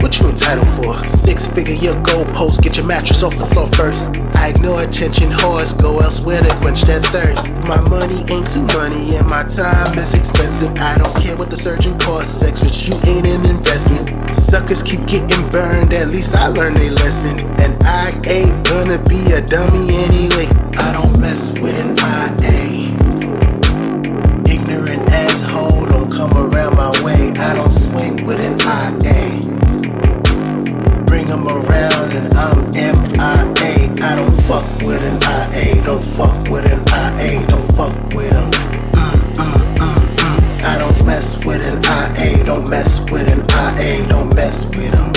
Speaker 6: What you entitled for? 6-figure your goalpost. Get your mattress off the floor first. I ignore attention whores. Go elsewhere to quench that thirst. My money ain't too money and my time is expensive. I don't care what the surgeon costs. Sex with you ain't an investment. Suckers keep getting burned. At least I learned a lesson. And I ain't gonna be a dummy anyway. I don't mess with an IA. Ignorant asshole don't come around my way. I don't swing with an IA. Bring them around and I'm MIA. I don't fuck with an IA. Don't fuck with an IA. Don't fuck with them. I don't mess with an IA. Don't mess with an IA. Don't mess with them.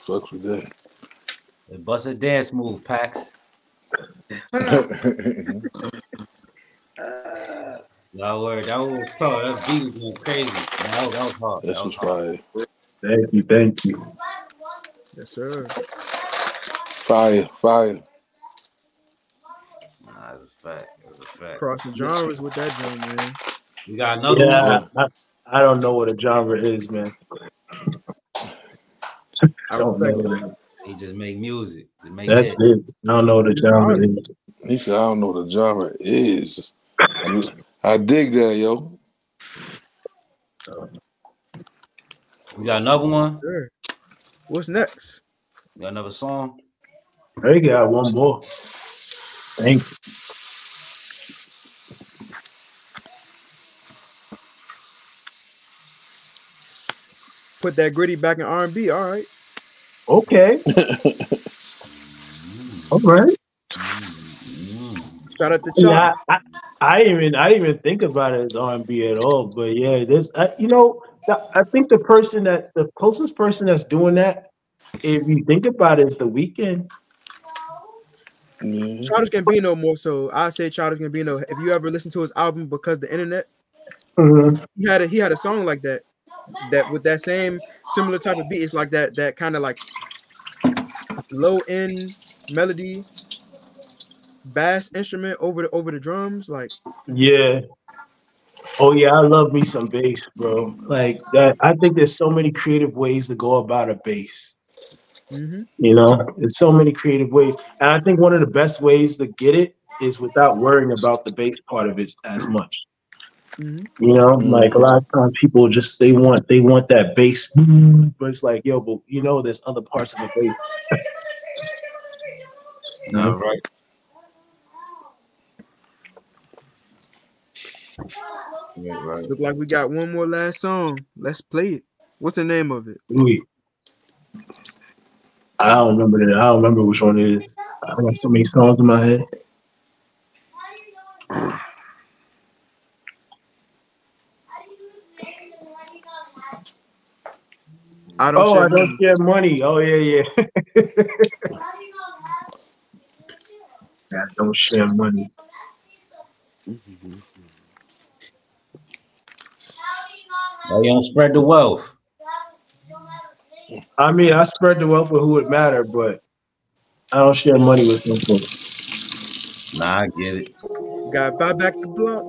Speaker 8: Fuck with that.
Speaker 1: Bust a dance move, Pax. No word. That was tough. That beat was going crazy. That was hard.
Speaker 8: That's
Speaker 1: That was
Speaker 8: just
Speaker 1: hard.
Speaker 8: fire.
Speaker 3: Thank you.
Speaker 2: Yes, sir.
Speaker 8: Fire.
Speaker 1: Nah, that's a fact. That's a fact.
Speaker 2: Crossing genres with that joint, man.
Speaker 1: We got another
Speaker 3: Yeah,
Speaker 1: one.
Speaker 3: I don't know what a genre is, man.
Speaker 2: I
Speaker 3: Don't
Speaker 2: respect
Speaker 3: know
Speaker 2: it.
Speaker 3: that.
Speaker 1: He just make music. Just make
Speaker 3: That's
Speaker 1: hits.
Speaker 3: it. I don't know what a
Speaker 2: It's
Speaker 3: genre
Speaker 2: hard.
Speaker 3: is.
Speaker 8: He said, I don't know what the genre is. I dig that, yo.
Speaker 1: We got another one.
Speaker 2: Sure. What's next?
Speaker 1: We got another song.
Speaker 3: I got one more. Thank you.
Speaker 2: Put that gritty back in R&B. All right.
Speaker 3: Okay. All right.
Speaker 2: Shout out to
Speaker 3: See,
Speaker 2: Chop.
Speaker 3: I didn't even think about it as R&B at all. But yeah, this I think the closest person that's doing that, if you think about it, is The Weeknd.
Speaker 2: Childish Gambino more so. I say Childish Gambino. If you ever listen to his album Because the Internet, he had a song like that with that same similar type of beat. It's like that kind of like low end melody bass instrument over the drums, like
Speaker 3: Yeah. Oh yeah, I love me some bass, bro. Like that. I think there's so many creative ways to go about a bass.
Speaker 2: mm-hmm.
Speaker 3: You know, there's so many creative ways, and I think one of the best ways to get it is without worrying about the bass part of it as much.
Speaker 2: Mm-hmm.
Speaker 3: You know, like a lot of times people just they want that bass, but it's like, yo, but you know, there's other parts of the bass.
Speaker 1: Nah, right. Right.
Speaker 2: Look like we got one more last song. Let's play it. What's the name of it?
Speaker 3: Wait. I don't remember that. I don't remember which one it is. I got so many songs in my head.
Speaker 2: I don't share money.
Speaker 3: Share money. Oh yeah. I don't share money.
Speaker 1: You don't spread the wealth.
Speaker 3: I mean, I spread the wealth with who it matter, but I don't share money with some folks.
Speaker 1: Nah, I get it.
Speaker 2: Got buy back the block.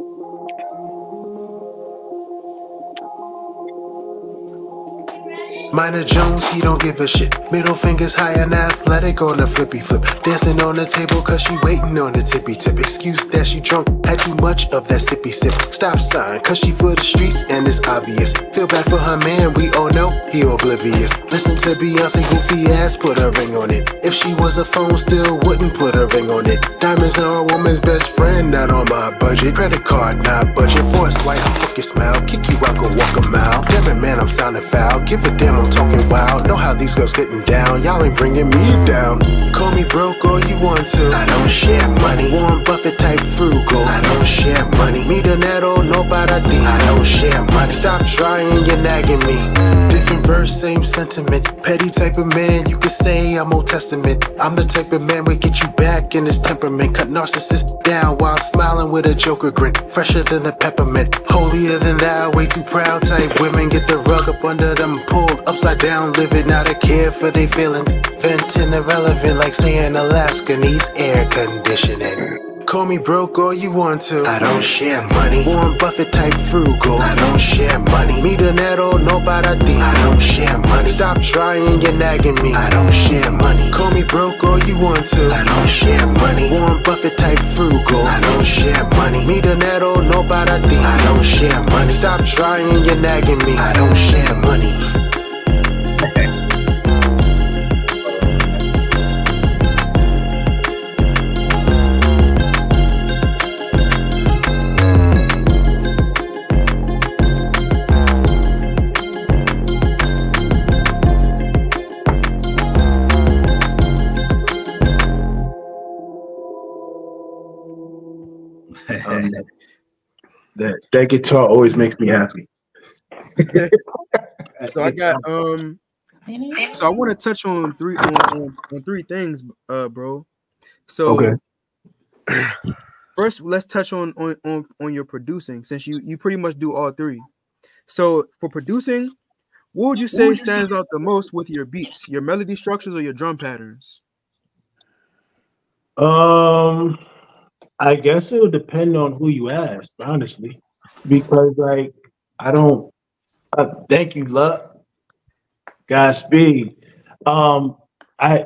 Speaker 6: Minor Jones, he don't give a shit. Middle fingers high and athletic on the flippy flip. Dancing on the table cause she waiting on the tippy tip. Excuse that she drunk, had too much of that sippy sip. Stop sign, cause she for the streets and it's obvious. Feel bad for her man, we all know he oblivious. Listen to Beyonce goofy ass, put a ring on it. If she was a phone, still wouldn't put a ring on it. Diamonds are a woman's best friend, not on my budget. Credit card, not budget. For a swipe, fuck your smile. Kick you out, go walk a mile. Damn it, man, I'm sounding foul. Give a damn, I'm talking wild. Know how these girls getting down. Y'all ain't bringing me down. Call me broke all you want to. I don't share money. Warren Buffett type frugal. I don't share money. Me dinero, no para ti. I don't share money. Stop trying, you're nagging me. Different verse, same sentiment. Petty type of man, you could say I'm Old Testament. I'm the type of man we get you back in his temperament. Cut narcissist down while smiling with a joker grin. Fresher than the peppermint. Holier than thou, way too proud type women. Get the rug up under them, pulled upside down, living out of care for their feelings. Venting irrelevant like saying Alaska needs air conditioning. Call me broke all you want to. I don't share money. Warren Buffett type frugal. I don't share money. Me dinero, no para ti. I don't share money. Stop trying, you're nagging me. I don't share money. Call me broke all you want to. I don't share money. Warren Buffett type frugal. I don't share money. Me dinero, no para ti. I don't share money. Stop trying, you're nagging me. I don't share money.
Speaker 3: That guitar always makes me happy.
Speaker 2: So I got so I want to touch on three things, bro. So
Speaker 3: okay.
Speaker 2: First, let's touch on your producing, since you pretty much do all three. So for producing, what would you say stands out the most with your beats, your melody structures, or your drum patterns?
Speaker 3: I guess it would depend on who you ask, honestly, because like I don't. Thank you, Luck. Godspeed. I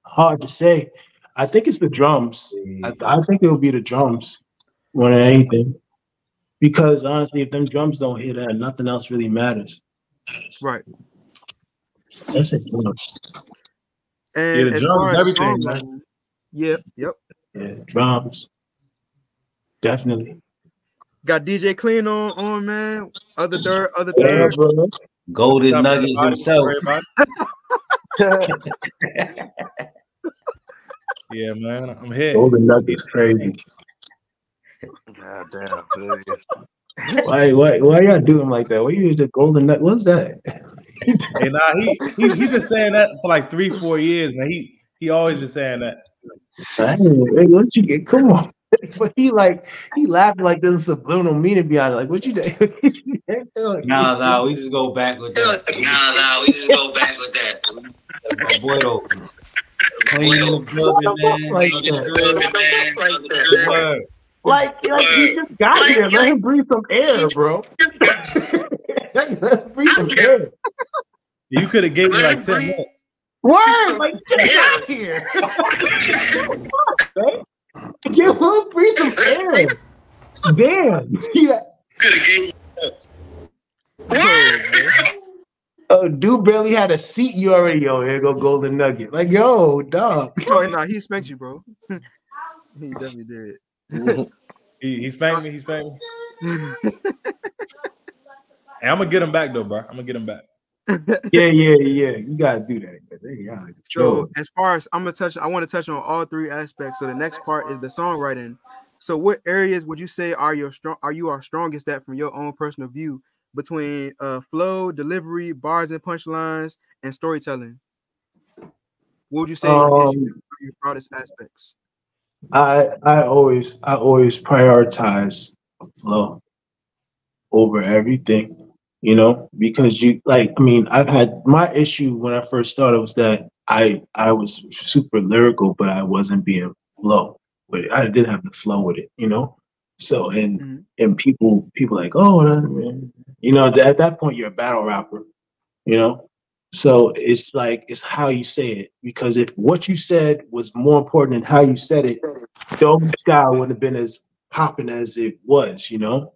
Speaker 3: hard to say. I think it's the drums. I think it will be the drums more than anything, because honestly, if them drums don't hit, that nothing else really matters.
Speaker 2: Right.
Speaker 3: That's it.
Speaker 2: And
Speaker 9: the drums is everything, man.
Speaker 2: Yep.
Speaker 3: Yeah, drums. Definitely.
Speaker 2: Got DJ Clean on man. Other third.
Speaker 3: Yeah, bro.
Speaker 1: Golden Nugget himself.
Speaker 9: Yeah, man, I'm here.
Speaker 3: Golden Nugget's crazy.
Speaker 8: God damn.
Speaker 3: Why y'all doing like that? Why you use the Golden Nugget? What's that?
Speaker 9: Hey, nah, he been saying that for like 3-4 years, man. He always been saying that.
Speaker 3: Hey, what you get? Come on. But he laughing like there's a subliminal meaning behind it. Like, what you doing?
Speaker 1: Nah, we just go back with that. My boy though. Clean the building, man.
Speaker 3: Like he just got here. Let him breathe some air, bro. Let him breathe some air.
Speaker 9: You could have gave me like 10 minutes.
Speaker 3: Word, like just got here. Give him breathe some air. Damn. Yeah. Could have gave me. Oh, dude barely had a seat. You already, here go Golden Nugget. Like, yo, dog.
Speaker 2: Oh, nah, he spanked you, bro. He definitely did.
Speaker 9: He spanked me. Hey, I'm gonna get him back though, bro. I'm gonna get him back.
Speaker 3: Yeah. You gotta do that. Yeah.
Speaker 2: So as far as I want to touch on all three aspects. So the next part is the songwriting. So what areas would you say are you strongest at from your own personal view between flow, delivery, bars and punchlines, and storytelling? What would you say is your broadest aspects?
Speaker 3: I always prioritize flow over everything, because I've had my issue when I first started was that I was super lyrical, but I wasn't being flow. But I didn't have the flow with it, So and people like, oh, at that point you're a battle rapper, you know. So it's like it's how you say it, because if what you said was more important than how you said it, Dome Sky wouldn't have been as popping as it was, you know.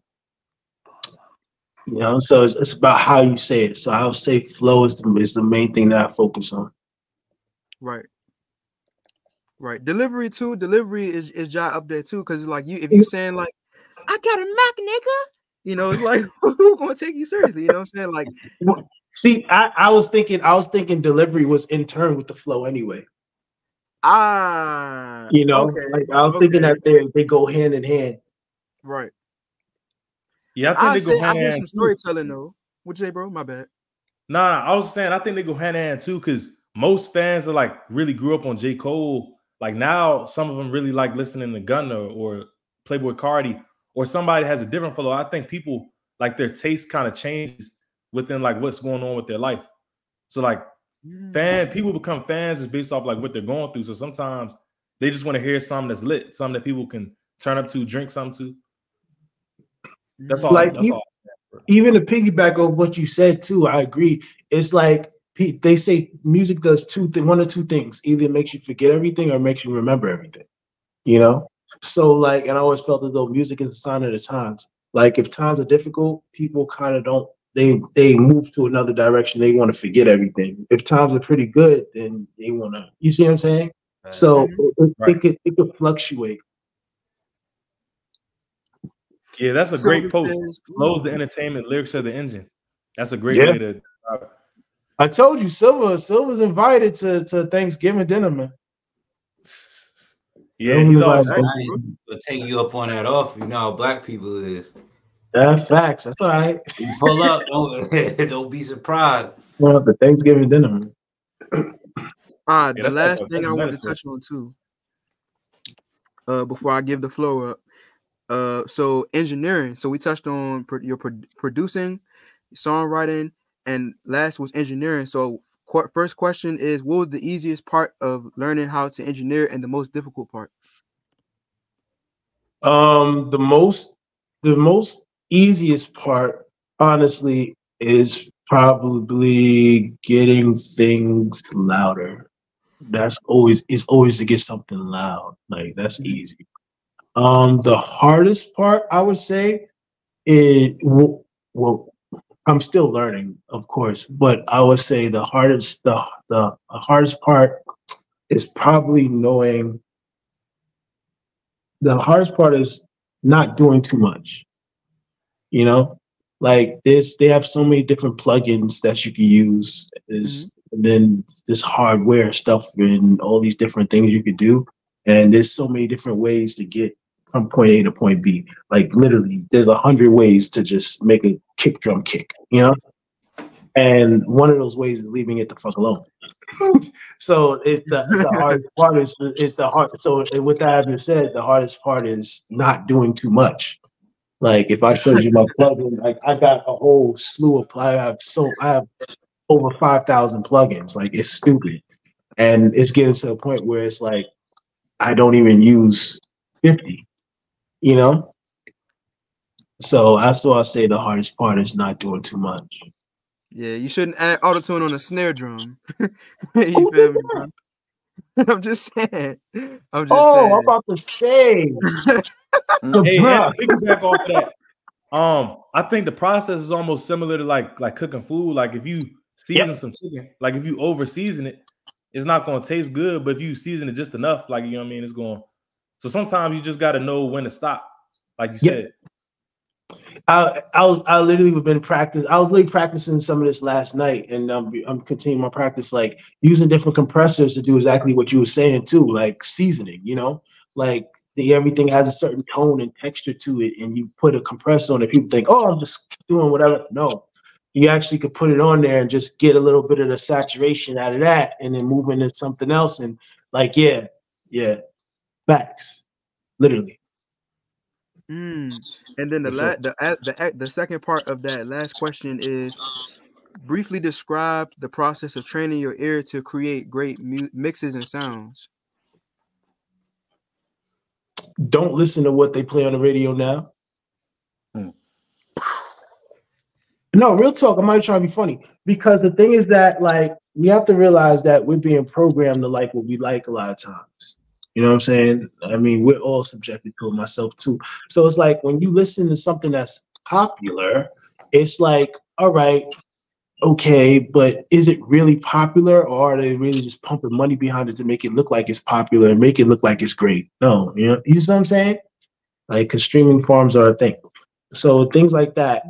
Speaker 3: You know, so it's about how you say it. So I'll say flow is the main thing that I focus on.
Speaker 2: Right. Right. Delivery too. Delivery is job up there too. Cause like if you saying like, I got a Mac, nigga, you know, it's like who gonna take you seriously? You know what I'm saying? Like,
Speaker 3: see, I was thinking delivery was in turn with the flow anyway. You know,
Speaker 2: okay.
Speaker 3: like I was thinking that they go hand in hand.
Speaker 2: Right.
Speaker 9: Yeah, I think they go hand in hand.
Speaker 2: I hear some storytelling though. What'd you say, bro? My bad.
Speaker 9: Nah, I was saying I think they go hand in hand too, because most fans are like really grew up on J. Cole. Like now, some of them really like listening to Gunna or Playboy Cardi, or somebody has a different flow. I think people like their taste kind of changes within like what's going on with their life. So like people become fans is based off like what they're going through. So sometimes they just want to hear something that's lit, something that people can turn up to, drink something to. That's all.
Speaker 3: Like
Speaker 9: that's all.
Speaker 3: Even to piggyback on what you said too, I agree. It's like they say music does one or two things. Either it makes you forget everything or it makes you remember everything. You know? So like, and I always felt as though music is a sign of the times. Like if times are difficult, people kind of don't they move to another direction. They want to forget everything. If times are pretty good, then they want to, you see what I'm saying? So it could fluctuate.
Speaker 9: Yeah, that's a great post. Flow's the entertainment, lyrics are the engine. That's a great way to.
Speaker 3: I told you, Silver's invited to Thanksgiving dinner, man.
Speaker 9: Yeah, he's always
Speaker 1: will take you up on that offer. You know how black people is.
Speaker 3: Facts. That's all right.
Speaker 1: You pull up, don't be surprised.
Speaker 3: Well, the Thanksgiving dinner.
Speaker 2: The last thing I want to touch on too, before I give the floor up. So engineering. So we touched on your producing, songwriting, and last was engineering. So first question is, what was the easiest part of learning how to engineer and the most difficult part?
Speaker 3: The most easiest part, honestly, is probably getting things louder. That's always to get something loud. Like that's easy. The hardest part, I would say, is well, I'm still learning, of course, but I would say the hardest part is probably knowing. The hardest part is not doing too much. You know, like they have so many different plugins that you can use. And then this hardware stuff and all these different things you could do. And there's so many different ways to get from point A to point B. Like literally, there's 100 ways to just make a kick drum kick. You know, and one of those ways is leaving it the fuck alone. So it's the hardest part is the hard. So with that having said, the hardest part is not doing too much. Like if I showed you my plugin, like I got a whole slew of I have over 5,000 plugins. Like it's stupid, and it's getting to a point where it's like I don't even use 50. You know. So that's why I say the hardest part is not doing too much.
Speaker 2: Yeah, you shouldn't add autotune on a snare drum. You feel me, bro? I'm just saying.
Speaker 3: saying. I'm about to say.
Speaker 9: Piggyback off that. I think the process is almost similar to like cooking food. Like if you season some chicken, like if you over season it, it's not gonna taste good. But if you season it just enough, like you know what I mean, it's going. So sometimes you just got to know when to stop, like you said.
Speaker 3: I literally been practicing. I was literally practicing some of this last night, and I'm continuing my practice, like using different compressors to do exactly what you were saying too, like seasoning. You know, like everything has a certain tone and texture to it, and you put a compressor on it. People think, oh, I'm just doing whatever. No, you actually could put it on there and just get a little bit of the saturation out of that, and then move into something else. And like, yeah, facts, literally.
Speaker 2: And then the second part of that last question is briefly describe the process of training your ear to create great mixes and sounds.
Speaker 3: Don't listen to what they play on the radio now. No, real talk. I'm not trying to be funny because the thing is that like we have to realize that we're being programmed to like what we like a lot of times. You know what I'm saying? I mean, we're all subjected to it, myself too. So it's like when you listen to something that's popular, it's like, all right, okay, but is it really popular, or are they really just pumping money behind it to make it look like it's popular and make it look like it's great? No, you know what I'm saying? Like, because streaming farms are a thing. So things like that,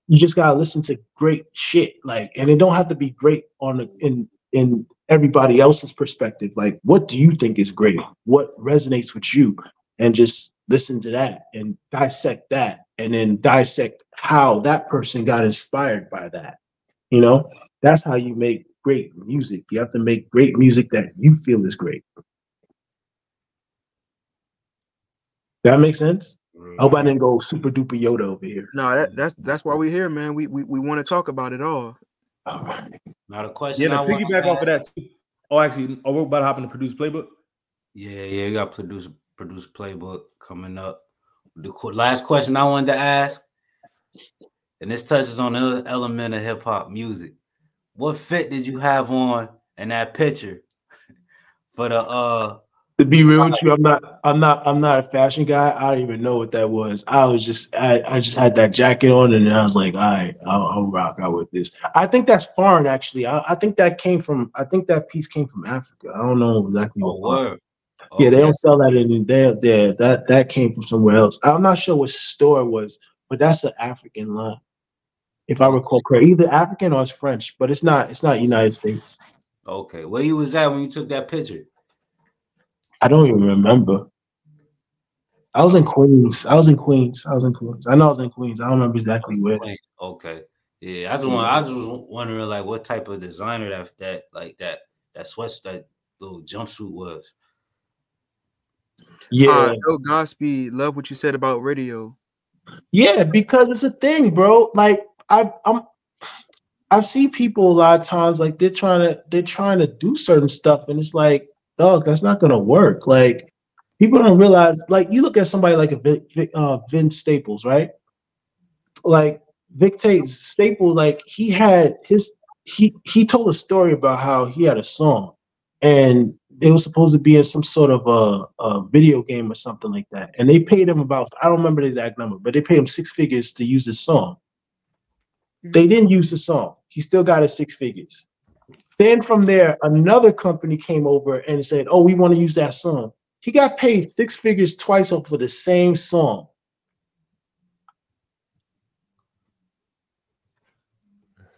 Speaker 3: you just gotta listen to great shit. Like, and it don't have to be great on in everybody else's perspective. Like, what do you think is great? What resonates with you? And just listen to that and dissect that, and then dissect how that person got inspired by that. You know, that's how you make great music. You have to make great music that you feel is great. That makes sense? I hope I didn't go super duper Yoda over here.
Speaker 2: No, that's why we're here, man. We want to talk about it all.
Speaker 1: Now the question.
Speaker 9: Yeah, to piggyback off of that too. Oh, actually, we're about to hop in the produce playbook.
Speaker 1: Yeah, we got produce playbook coming up. The last question I wanted to ask, and this touches on the element of hip hop music. What fit did you have on in that picture for the
Speaker 3: To be real with you, I'm not a fashion guy. I don't even know what that was. I just had that jacket on, and I was like, all right, I'll rock out with this. I think that's foreign, actually. I think that piece came from Africa. I don't know exactly what part. Okay. Yeah, they don't sell that in there. That came from somewhere else. I'm not sure what store it was, but that's an African line, if I recall correctly. Either African or it's French, but it's not United States.
Speaker 1: Okay, where you was at when you took that picture?
Speaker 3: I don't even remember. I was in Queens. I know I was in Queens. I don't remember exactly where.
Speaker 1: Okay. Yeah, I was wondering like what type of designer that little jumpsuit was.
Speaker 3: Yeah.
Speaker 2: Godspeed. Love what you said about radio.
Speaker 3: Yeah, because it's a thing, bro. Like I see people a lot of times like they're trying to do certain stuff, and it's like, dog, that's not gonna work. Like, people don't realize. Like, you look at somebody like a Vince Staples, right? Like Staples, like he told a story about how he had a song, and it was supposed to be in some sort of a video game or something like that, and they paid him about, I don't remember the exact number, but they paid him 6 figures to use his song. They didn't use the song. He still got his 6 figures. Then from there, another company came over and said, oh, we want to use that song. He got paid 6 figures twice for the same song.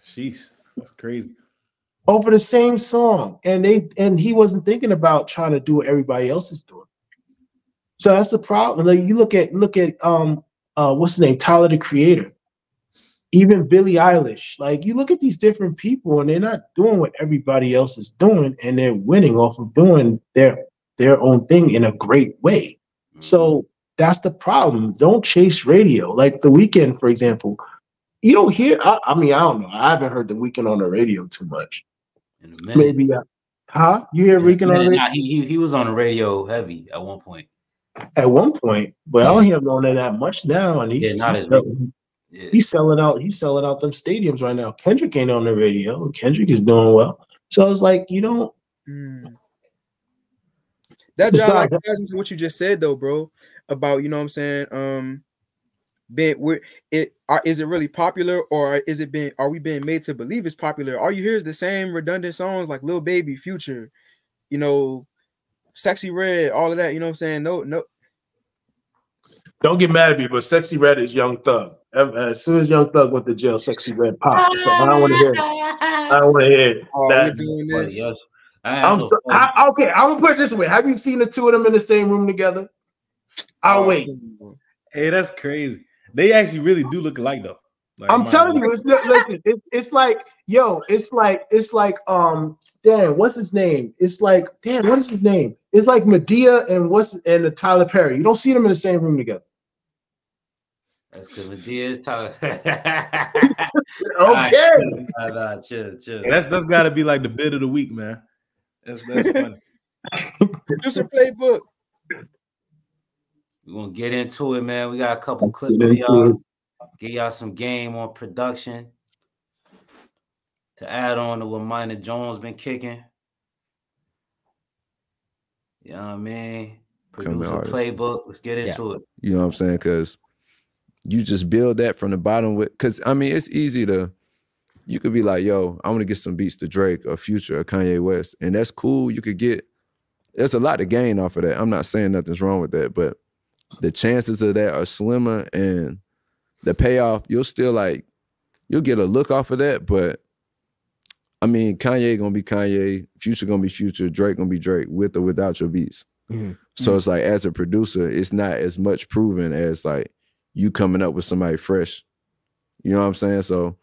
Speaker 9: Sheesh, that's crazy.
Speaker 3: Over the same song. And he wasn't thinking about trying to do what everybody else is doing. So that's the problem. Like, you look at what's his name? Tyler, the Creator. Even Billie Eilish. Like, you look at these different people and they're not doing what everybody else is doing, and they're winning off of doing their own thing in a great way. So that's the problem. Don't chase radio. Like The Weeknd, for example. You don't hear, I mean, I don't know. I haven't heard The Weeknd on the radio too much.
Speaker 1: In a minute.
Speaker 3: Maybe, you hear Weeknd on the radio?
Speaker 1: Nah, he was on the radio heavy at one point.
Speaker 3: At one point, but I don't hear him on there that much now, and he's selling out them stadiums right now. Kendrick ain't on the radio. Kendrick is doing well. So it's like, you don't.
Speaker 2: That John, like, ties into what you just said though, bro, about, you know what I'm saying, is it really popular, or are we being made to believe it's popular? All you hear is the same redundant songs like Lil Baby, Future, you know, Sexy Red, all of that, you know what I'm saying? No.
Speaker 3: Don't get mad at me, but Sexy Red is Young Thug. As soon as Young Thug went to jail, Sexy Red popped. So I don't want to hear it. I don't want to hear it.
Speaker 2: We're doing this.
Speaker 3: Okay, I'm gonna put it this way. Have you seen the two of them in the same room together? I'll wait.
Speaker 9: Hey, that's crazy. They actually really do look alike though. Like,
Speaker 3: I'm telling you, it's like, damn, what's his name? It's like, damn, what is his name? It's like Medea and Tyler Perry. You don't see them in the same room together.
Speaker 1: That's because Medea is Tyler.
Speaker 3: Okay.
Speaker 1: Right, chill.
Speaker 9: Hey, that's got to be like the bit of the week, man. That's funny.
Speaker 2: Producer playbook.
Speaker 1: We're gonna get into it, man. We got a couple clips for y'all. Give y'all some game on production to add on to what Minor Jones been kicking. You know what I mean? Producer playbook. Let's get into it.
Speaker 10: You know what I'm saying? Because you just build that from the bottom with, because I mean, it's easy to, you could be like, yo, I want to get some beats to Drake or Future or Kanye West. And that's cool. You could get, there's a lot to gain off of that. I'm not saying nothing's wrong with that, but the chances of that are slimmer, and the payoff, you'll still like, you'll get a look off of that. But I mean, Kanye gonna be Kanye, Future gonna be Future, Drake gonna be Drake, with or without your beats. So it's like, as a producer, it's not as much proven as like you coming up with somebody fresh. You know what I'm saying? So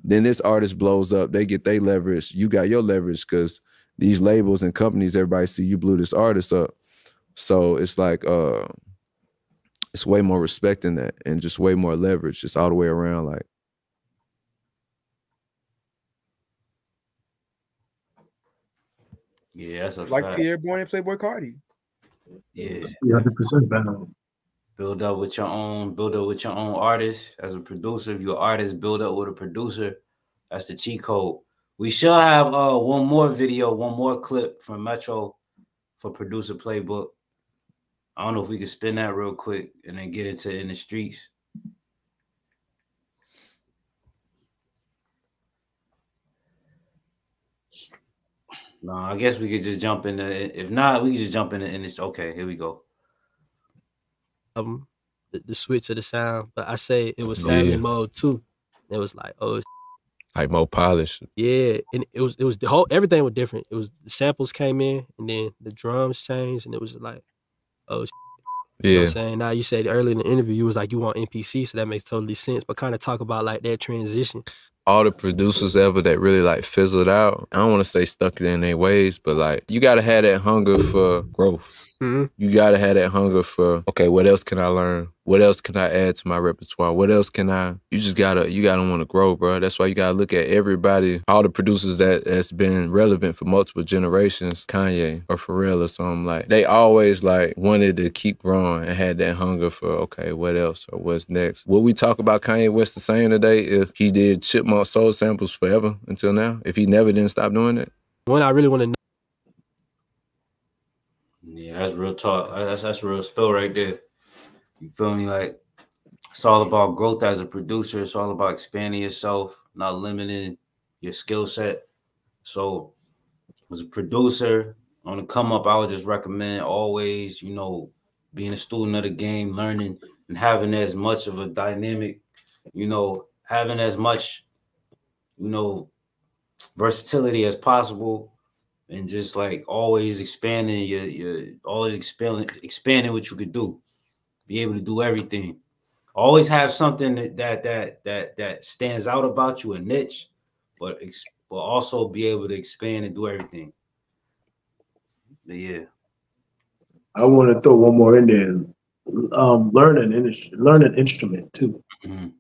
Speaker 10: then this artist blows up, they get their leverage, you got your leverage, because these labels and companies, everybody see you blew this artist up. So it's like, it's way more respect in that, and just way more leverage, just all the way around. Like,
Speaker 1: yeah, that's a
Speaker 2: like
Speaker 1: fact.
Speaker 2: Pierre Bourne and Playboy Cardi.
Speaker 1: Yeah,
Speaker 3: 100% better.
Speaker 1: Build up with your own artist. As a producer, if you're an artist, build up with a producer. That's the cheat code. We should have one more video, one more clip from Metro for producer playbook. I don't know if we can spin that real quick and then get into In the Streets. No, I guess we could just jump into it. If not, we could just jump into this. Okay, here we go.
Speaker 11: The switch of the sound, but I say it was Savage Mode too. It was like, oh,
Speaker 10: like more polished.
Speaker 11: Yeah, and it was the whole, everything was different. It was the samples came in, and then the drums changed, and it was like, oh, you know what I'm saying? Now you said earlier in the interview, you was like, you want MPC, so that makes totally sense. But kind of talk about like that transition.
Speaker 10: All the producers ever that really like fizzled out, I don't want to say stuck in their ways, but like, you gotta have that hunger for growth. You gotta have that hunger for, okay, what else can I learn? What else can I add to my repertoire? What else can you gotta want to grow, bro. That's why you gotta look at everybody, all the producers that's been relevant for multiple generations, Kanye or Pharrell or something, like, they always like wanted to keep growing and had that hunger for, okay, what else or what's next? Would we talk about Kanye West the same today if he did Chipmunk soul samples forever until now? If he never didn't stop doing it?
Speaker 11: One I really want to know.
Speaker 1: Yeah, that's real talk. That's real spill right there. You feel me? Like, it's all about growth as a producer. It's all about expanding yourself, not limiting your skill set. So, as a producer on the come up, I would just recommend always, you know, being a student of the game, learning and having as much of a dynamic, you know, having as much, you know, versatility as possible. And just like always expanding expanding what you could do, be able to do everything. Always have something that stands out about you, a niche, but also be able to expand and do everything. But yeah,
Speaker 3: I want to throw one more in there. Learn an instrument too.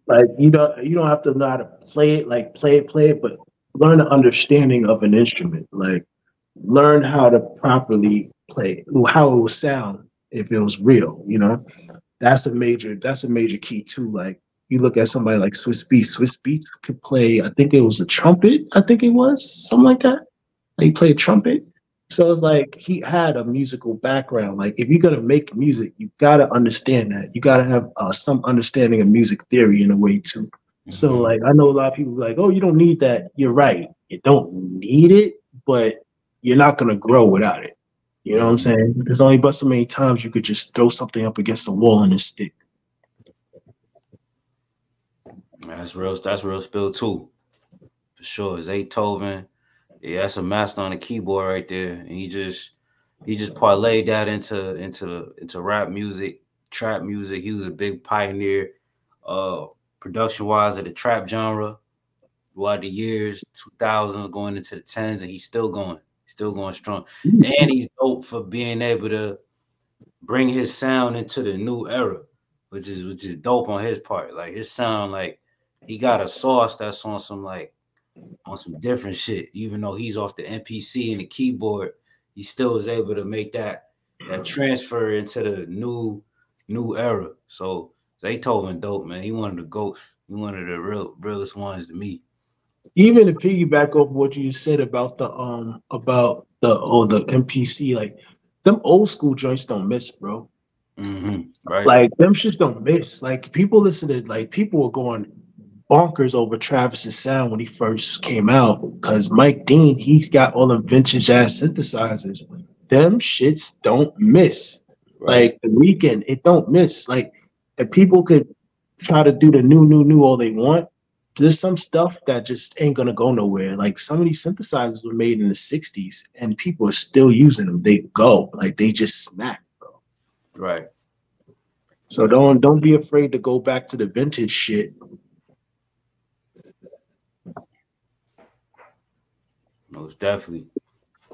Speaker 3: Like, you don't have to know how to play it, but learn an understanding of an instrument. Like, learn how to properly play, how it will sound if it was real, you know. That's a major key too. Like, you look at somebody like Swiss Beats could play, I think it was a trumpet, something like that. Like, he played trumpet. So it's like, he had a musical background. Like, if you're gonna make music, you gotta understand that. You gotta have some understanding of music theory in a way too. So like, I know a lot of people like, oh, you don't need that. You're right, you don't need it, but you're not going to grow without it. You know what I'm saying? There's only but so many times you could just throw something up against the wall and it stick.
Speaker 1: That's real spill too. For sure. Zaytoven, yeah, that's a master on the keyboard right there. And he just parlayed that into rap music, trap music. He was a big pioneer, production-wise, of the trap genre throughout the years, 2000s going into the 10s, and he's still going strong. And he's dope for being able to bring his sound into the new era, which is dope on his part. Like, his sound, like, he got a sauce that's on some different shit. Even though he's off the MPC and the keyboard, he still is able to make that transfer into the new era. So Beethoven dope, man. He one of the goats. He one of the realest ones to me.
Speaker 3: Even to piggyback off what you said about the MPC, like them old school joints don't miss, bro.
Speaker 1: Right.
Speaker 3: Like them shits don't miss. Like people listen to, like people were going bonkers over Travis's sound when he first came out, because Mike Dean, he's got all them vintage ass synthesizers. Them shits don't miss.
Speaker 1: Right.
Speaker 3: Like the Weeknd, it don't miss. Like if people could try to do the new all they want, there's some stuff that just ain't gonna go nowhere. Like some of these synthesizers were made in the 60s and people are still using them. They go, like they just smack, bro.
Speaker 1: Right.
Speaker 3: So don't be afraid to go back to the vintage shit.
Speaker 1: Most definitely.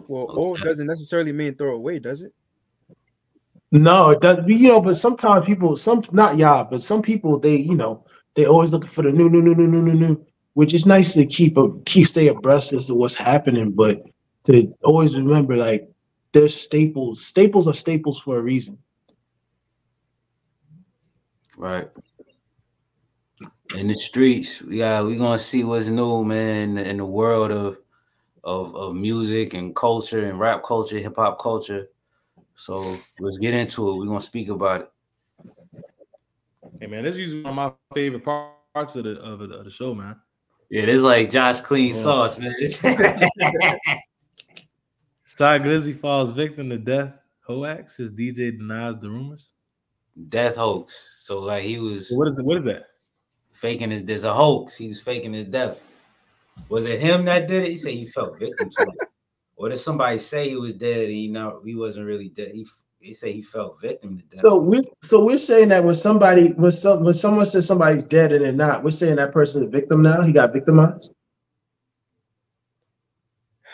Speaker 2: Well, old doesn't necessarily mean throw away, does it?
Speaker 3: No, it does. But sometimes people, not y'all, but some people, they always looking for the new, which is nice to stay abreast as to what's happening, but to always remember, like, there's staples. Staples are staples for a reason.
Speaker 1: Right. In the streets, we gonna see what's new, man, in the world of music and culture and rap culture, hip hop culture. So let's get into it. We're gonna speak about it.
Speaker 9: Hey man, this is usually one of my favorite parts of the show, man.
Speaker 1: Yeah, this is like Josh Clean sauce, man.
Speaker 9: Shy Glizzy falls victim to death hoax. His DJ denies the rumors.
Speaker 1: Death hoax. So like he was.
Speaker 9: What is it? What is that?
Speaker 1: Faking his. There's a hoax. He was faking his death. Was it him that did it? He said he felt victim to it. Or did somebody say he was dead and he wasn't really dead? He said he felt victim to death.
Speaker 3: So we're saying that when someone says somebody's dead and they're not, we're saying that person's a victim now. He got victimized.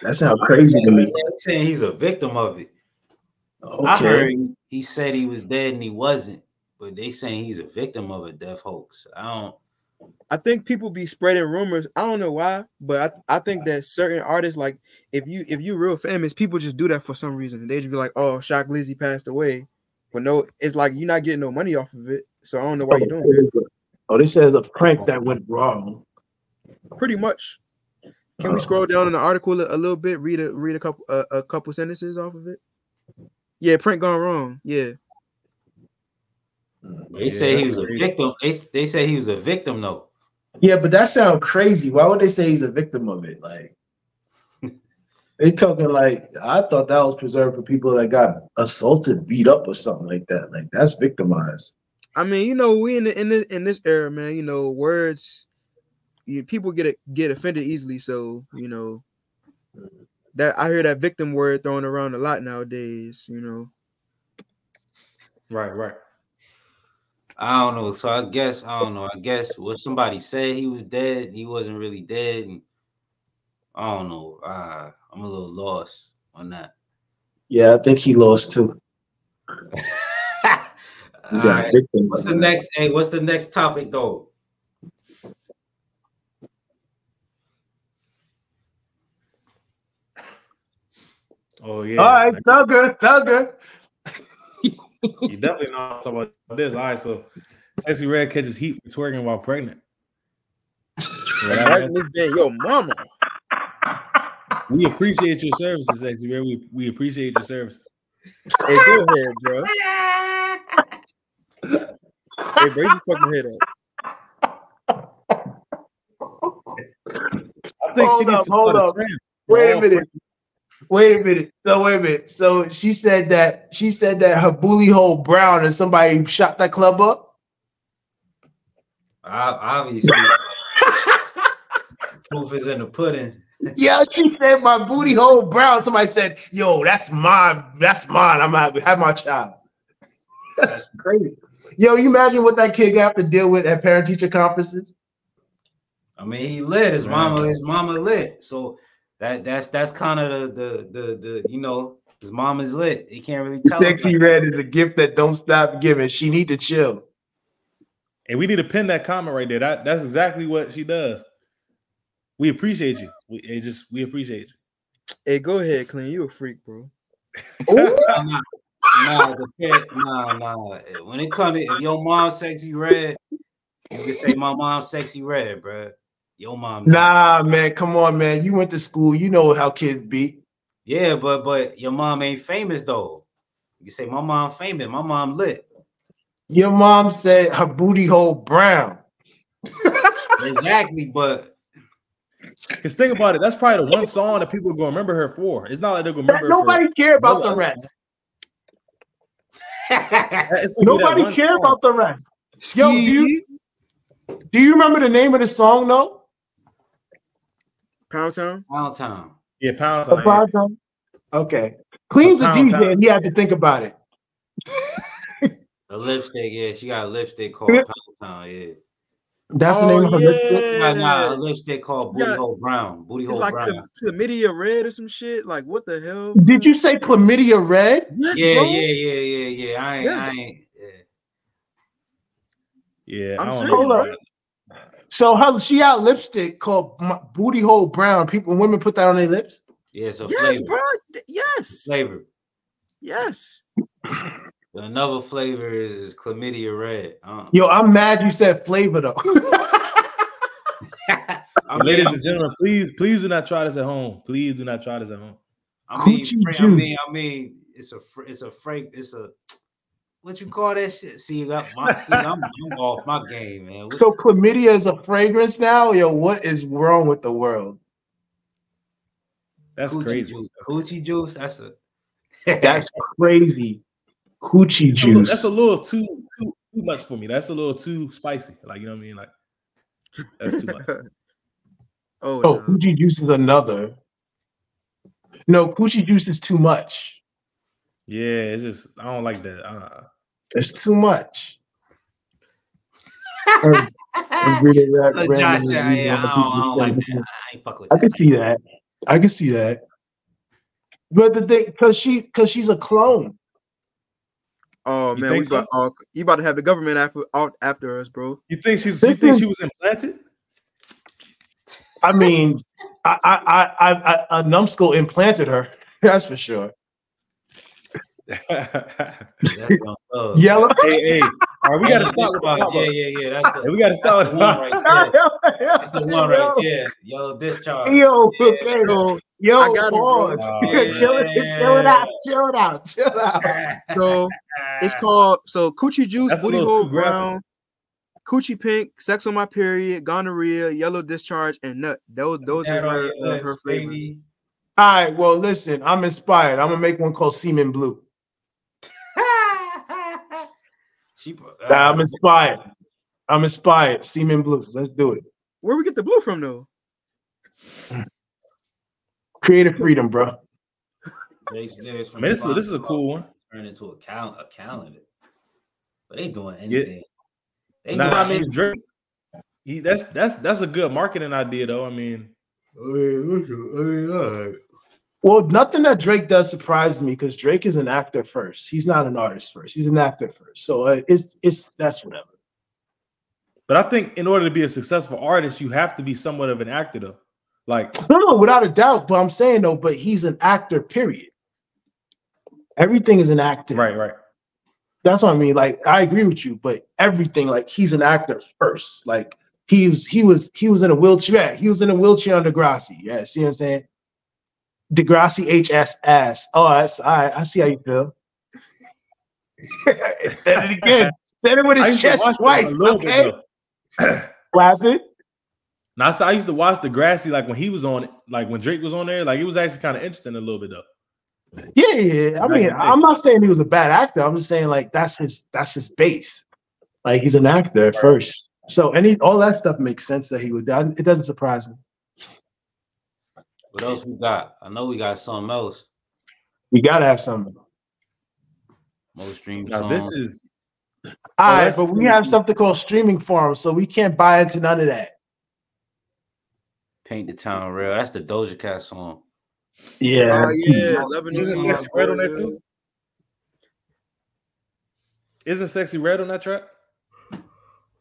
Speaker 3: That sounds crazy to me.
Speaker 1: They're saying he's a victim of it.
Speaker 3: Okay.
Speaker 1: I heard he said he was dead and he wasn't, but they saying he's a victim of a death hoax.
Speaker 2: I think people be spreading rumors. I don't know why, but I think that certain artists, like if you real famous, people just do that for some reason. They just be like, "Oh, Shock Lizzy passed away," but no, it's like you're not getting no money off of it. So I don't know why you're doing it.
Speaker 3: Oh, they said it's a prank that went wrong.
Speaker 2: Pretty much. Can we scroll down in the article a little bit? Read a couple sentences off of it. Yeah, prank gone wrong. Yeah.
Speaker 1: They say he was a victim. They say he was a victim though.
Speaker 3: Yeah, but that sounds crazy. Why would they say he's a victim of it? Like they talking like I thought that was preserved for people that got assaulted, beat up, or something like that. Like that's victimized.
Speaker 2: I mean, we in this era, man. Words, people get offended easily. So that I hear that victim word thrown around a lot nowadays.
Speaker 9: Right.
Speaker 1: I don't know. So I guess what somebody said he was dead, he wasn't really dead. And I don't know. I'm a little lost on that.
Speaker 3: Yeah, I think he lost too.
Speaker 1: Right. What's the next? Hey, what's the next topic though?
Speaker 9: Oh yeah.
Speaker 3: All right, Thugger.
Speaker 9: You definitely know what I'm talking about this. All right, so Sexy Red catches heat for twerking while pregnant.
Speaker 2: This day, yo, mama.
Speaker 9: We appreciate your services, Sexy Red. We appreciate your services.
Speaker 2: Hey, go ahead, bro. Hey, bro, you just fucking head up.
Speaker 9: I think
Speaker 3: Hold up. Wait a minute. So she said that her booty hole brown and somebody shot that club up?
Speaker 1: Obviously. Proof is in the pudding.
Speaker 3: Yeah, she said my booty hole brown. Somebody said, "Yo, that's mine. That's mine. I'm gonna have my child." That's crazy. Yo, you imagine what that kid got to deal with at parent-teacher conferences?
Speaker 1: I mean, he lit. His mama lit. So that's kind of the his mom is lit. He can't really tell.
Speaker 3: Sexy Red is a gift that don't stop giving. She need to chill.
Speaker 9: And we need to pin that comment right there. That's exactly what she does. We appreciate you. We appreciate you.
Speaker 2: Hey, go ahead, Clean. You a freak, bro.
Speaker 1: Nah. When it comes to if your mom sexy red, you can say my mom sexy red, bro. Your mom not.
Speaker 3: Nah, man, come on, man. You went to school. You know how kids be.
Speaker 1: Yeah, but your mom ain't famous though. You say my mom famous. My mom lit.
Speaker 3: Your mom said her booty hole brown.
Speaker 1: Exactly, but
Speaker 9: because think about it, that's probably the one song that people are gonna remember her for. It's not like they're gonna remember.
Speaker 3: Nobody care about the rest. Nobody care about the rest. Yo, do you remember the name of the song though?
Speaker 2: Pound Town.
Speaker 1: Pound Town.
Speaker 9: Yeah, Pound Town.
Speaker 3: Pound Town. Okay. Clean's a DJ, and he had to think about it.
Speaker 1: A lipstick, yeah, she got a lipstick called Pound Town, yeah.
Speaker 3: That's the name of her lipstick?
Speaker 1: Nah, a lipstick called Booty Hole Brown. Booty Hole
Speaker 2: like
Speaker 1: Brown.
Speaker 2: Chlamydia Red or some shit. Like, what the hell?
Speaker 3: Did you say Chlamydia Red?
Speaker 2: Yes,
Speaker 1: yeah,
Speaker 2: bro.
Speaker 1: Yeah. I ain't.
Speaker 9: Yeah,
Speaker 2: I'm
Speaker 9: saying.
Speaker 3: Hold up. So she had lipstick called Booty Hole Brown. Women put that on their lips?
Speaker 1: Yeah, so
Speaker 2: yes,
Speaker 1: flavor.
Speaker 2: bro. Yes.
Speaker 1: Flavor.
Speaker 2: Yes.
Speaker 1: Another flavor is Chlamydia Red.
Speaker 3: Yo, I'm mad you said flavor though.
Speaker 9: Ladies and gentlemen, please do not try this at home. Please do not try this at home.
Speaker 1: I mean, it's a what you call that shit? See, I'm off my game, man.
Speaker 3: So chlamydia is a fragrance now? Yo, what is wrong with the world?
Speaker 9: That's crazy.
Speaker 1: Coochie juice.
Speaker 3: That's crazy. Coochie juice.
Speaker 9: That's a little too much for me. That's a little too spicy. Like, you know what I mean? Like, that's too much.
Speaker 3: No. Coochie juice is another. No, coochie juice is too much.
Speaker 9: Yeah, it's just I don't like that.
Speaker 3: It's too much.
Speaker 1: I don't like that. I ain't fuck with that.
Speaker 3: I can see that. I can see that. But the thing, because she's a clone.
Speaker 2: Oh man, you about to have the government after us, bro.
Speaker 9: You think she was implanted?
Speaker 3: I mean, a numbskull implanted her. That's for sure. Yellow.
Speaker 9: Hey. All right, we gotta stop with the
Speaker 1: Yeah. That's
Speaker 9: we gotta start
Speaker 1: with one right there. That's the one right there. Yellow discharge.
Speaker 3: Yo,
Speaker 2: I got
Speaker 3: pause. Chill it out.
Speaker 2: So it's called Coochie Juice, Booty Hole Brown, Coochie Pink, Sex on My Period, Gonorrhea, Yellow Discharge, and Nut. Those are her flavors.
Speaker 3: All right, well, listen, I'm inspired. I'm gonna make one called Semen Blue. I'm inspired. Semen Blue. Let's do it.
Speaker 2: Where we get the blue from, though?
Speaker 3: Creative freedom, bro.
Speaker 9: This is a cool one.
Speaker 1: Turn into a calendar. But they doing anything.
Speaker 9: I mean, Drake. That's a good marketing idea, though. I mean,
Speaker 3: well, nothing that Drake does surprises me because Drake is an actor first. He's not an artist first. He's an actor first. So that's whatever.
Speaker 9: But I think in order to be a successful artist, you have to be somewhat of an actor, though. Like,
Speaker 3: no, without a doubt. But I'm saying though, but he's an actor. Period. Everything is an actor.
Speaker 9: Right.
Speaker 3: That's what I mean. Like, I agree with you, but everything, like, he's an actor first. Like, he was in a wheelchair. He was in a wheelchair on Degrassi. Yeah, see what I'm saying? Degrassi HSS. Oh, that's all right. I see how you feel. Said it again. Said it with his chest twice. Okay. What happened?
Speaker 9: Now, I used to watch Degrassi like when he was on it, like when Drake was on there. Like, it was actually kind of interesting a little bit though.
Speaker 3: Yeah. I mean, I'm not saying he was a bad actor. I'm just saying like that's his base. Like, he's an actor first. So all that stuff makes sense that he would die. It doesn't surprise me.
Speaker 1: What else we got? I know we got something else.
Speaker 3: We gotta have something.
Speaker 1: Most streamed
Speaker 9: now,
Speaker 1: song.
Speaker 9: this is
Speaker 3: all right, but we have something called streaming farms, so we can't buy into none of that.
Speaker 1: Paint the Town Real. That's the Doja Cat song.
Speaker 3: Yeah.
Speaker 9: Isn't Sexy Red on that too? Isn't Sexy Red on that track?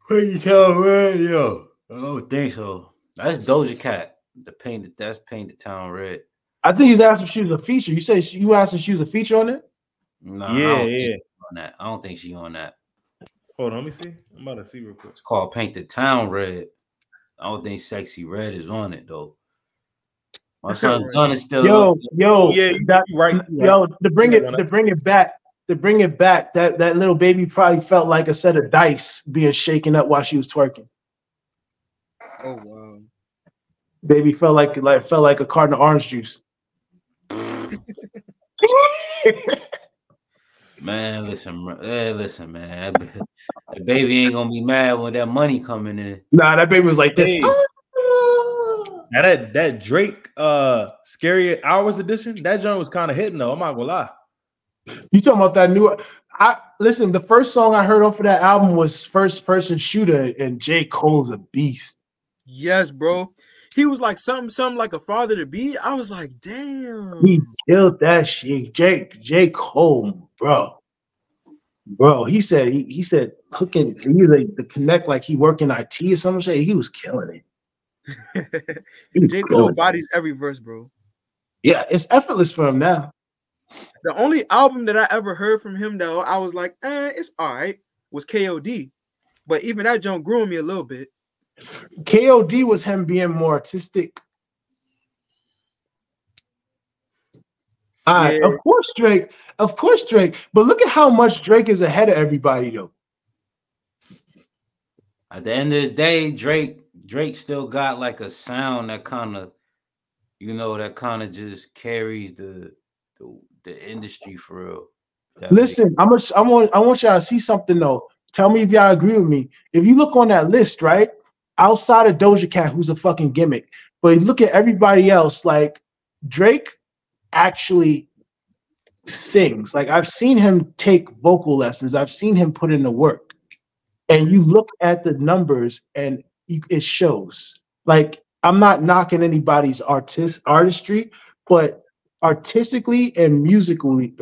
Speaker 1: Paint the Town Red, yo. I don't think so. That's Doja Cat. That's Paint the Town Red.
Speaker 3: I think he's asked if she was a feature. You asked if she was a feature on it?
Speaker 1: No,
Speaker 9: Yeah.
Speaker 1: On that. I don't think she on that.
Speaker 9: Hold on, let me see. I'm about to see real quick.
Speaker 1: It's called Paint the Town Red. I don't think Sexy Red is on it though. My son Gun is still
Speaker 3: Yo, to bring it back, that little baby probably felt like a set of dice being shaken up while she was twerking.
Speaker 2: Oh wow.
Speaker 3: Baby felt like a carton of orange juice.
Speaker 1: Man, listen, man. The baby ain't gonna be mad when that money coming in.
Speaker 3: Nah, that baby was like this.
Speaker 9: Hey. Now that Drake Scary Hours edition, that joint was kind of hitting though. I'm not gonna lie.
Speaker 3: You talking about that new? Listen. The first song I heard off of that album was First Person Shooter, and J. Cole's a beast.
Speaker 2: Yes, bro. He was like something like a father to be. I was like, damn.
Speaker 3: He killed that shit. J. Cole, bro. He said hooking. He like to connect like he work in IT or some shit. He was killing it.
Speaker 2: J. Cole bodies every verse, bro.
Speaker 3: Yeah, it's effortless for him now.
Speaker 2: The only album that I ever heard from him though, I was like, it's all right, was KOD. But even that joint grew on me a little bit.
Speaker 3: KOD was him being more artistic.
Speaker 2: Yeah.
Speaker 3: Of course Drake. But look at how much Drake is ahead of everybody though.
Speaker 1: At the end of the day, Drake still got like a sound that kind of, just carries the industry for real.
Speaker 3: Listen, I want y'all to see something though. Tell me if y'all agree with me. If you look on that list, right, outside of Doja Cat, who's a fucking gimmick, but look at everybody else, like Drake actually sings. Like I've seen him take vocal lessons. I've seen him put in the work. And you look at the numbers and it shows. Like I'm not knocking anybody's artistry, but artistically and musically,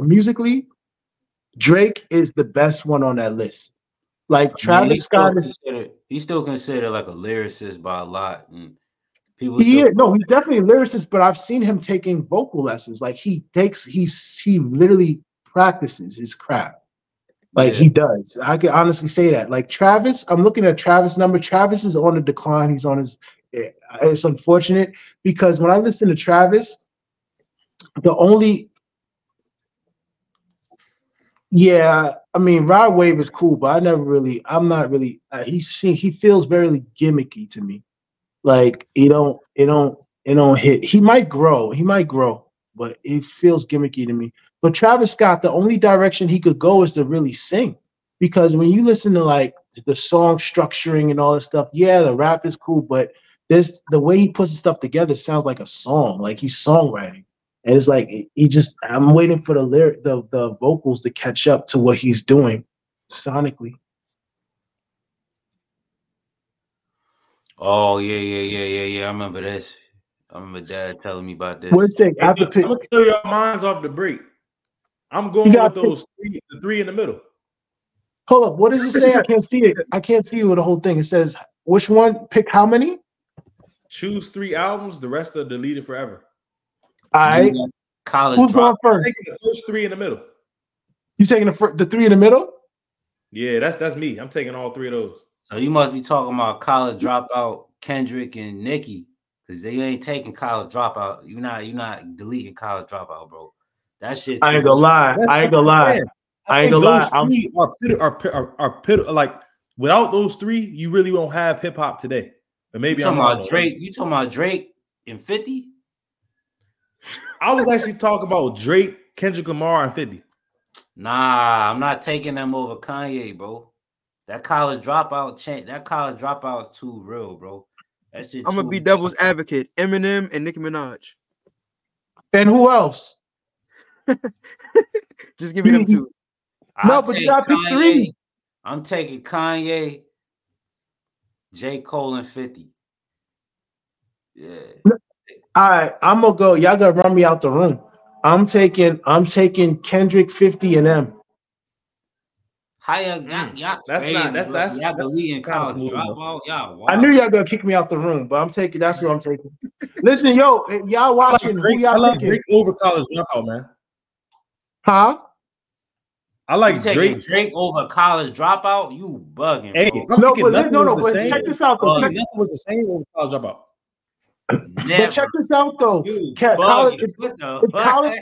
Speaker 3: Drake is the best one on that list. Like Travis Scott,
Speaker 1: he's still considered like a lyricist by a lot, and people.
Speaker 3: He's definitely a lyricist. But I've seen him taking vocal lessons. Like he literally practices his craft. Like he does. I can honestly say that. Like Travis, I'm looking at Travis' number. Travis is on the decline. He's on his. It's unfortunate because when I listen to Travis, I mean, Ride Wave is cool, but I'm not really. He feels very gimmicky to me. Like it don't hit. He might grow, but it feels gimmicky to me. But Travis Scott, the only direction he could go is to really sing, because when you listen to like the song structuring and all this stuff, yeah, the rap is cool, but the way he puts the stuff together sounds like a song, like he's songwriting. And it's like I'm waiting for the vocals to catch up to what he's doing sonically.
Speaker 1: Oh yeah. I remember this. I remember Dad telling me about this.
Speaker 3: What's it?
Speaker 9: I'm gonna tell y'all mine's off the break. I'm going with the three in the middle.
Speaker 3: Hold up. What does it say? I can't see it. I can't see with the whole thing. It says which one? Pick how many?
Speaker 9: Choose 3 albums. The rest are deleted forever.
Speaker 3: All right. Who's going first?
Speaker 9: I'm taking the first 3 in the middle.
Speaker 3: You taking the 3 in the middle?
Speaker 9: Yeah, that's me. I'm taking all 3 of those.
Speaker 1: So you must be talking about College Dropout, Kendrick and Nicki, because they ain't taking College Dropout. You're not deleting College Dropout, bro. That shit.
Speaker 3: I ain't gonna lie. I ain't gonna lie.
Speaker 9: Like without those 3, you really won't have hip hop today. But maybe
Speaker 1: I'm talking about Drake. You talking about Drake and 50?
Speaker 9: I was actually talking about Drake, Kendrick Lamar, and 50.
Speaker 1: Nah, I'm not taking them over Kanye, bro. That College Dropout is too real, bro. That shit.
Speaker 2: I'm gonna be devil's advocate. Eminem and Nicki Minaj.
Speaker 3: And who else?
Speaker 2: Just give me them 2.
Speaker 3: No, but you gotta pick 3.
Speaker 1: I'm taking Kanye, J. Cole, and 50. Yeah.
Speaker 3: All right, I'm gonna go. Y'all gotta run me out the room. I'm taking Kendrick, 50, and M.
Speaker 1: How y'all deleting College Dropout? Wow.
Speaker 3: I knew y'all gonna kick me out the room, but that's what I'm taking. Listen, yo, y'all watching?
Speaker 9: I love Drake over College Dropout, man.
Speaker 3: Huh?
Speaker 9: I like
Speaker 1: you taking
Speaker 9: Drake.
Speaker 1: Drake over College Dropout? You bugging,
Speaker 9: Hey,
Speaker 1: bro.
Speaker 9: I'm
Speaker 12: No,
Speaker 9: thinking
Speaker 12: but
Speaker 9: nothing was the
Speaker 12: but
Speaker 9: same.
Speaker 12: check this out though.
Speaker 9: Nothing was the same over College Dropout.
Speaker 12: But check this out though.
Speaker 1: You
Speaker 12: College,
Speaker 1: bugging. What the
Speaker 12: if
Speaker 1: fuck?
Speaker 12: college,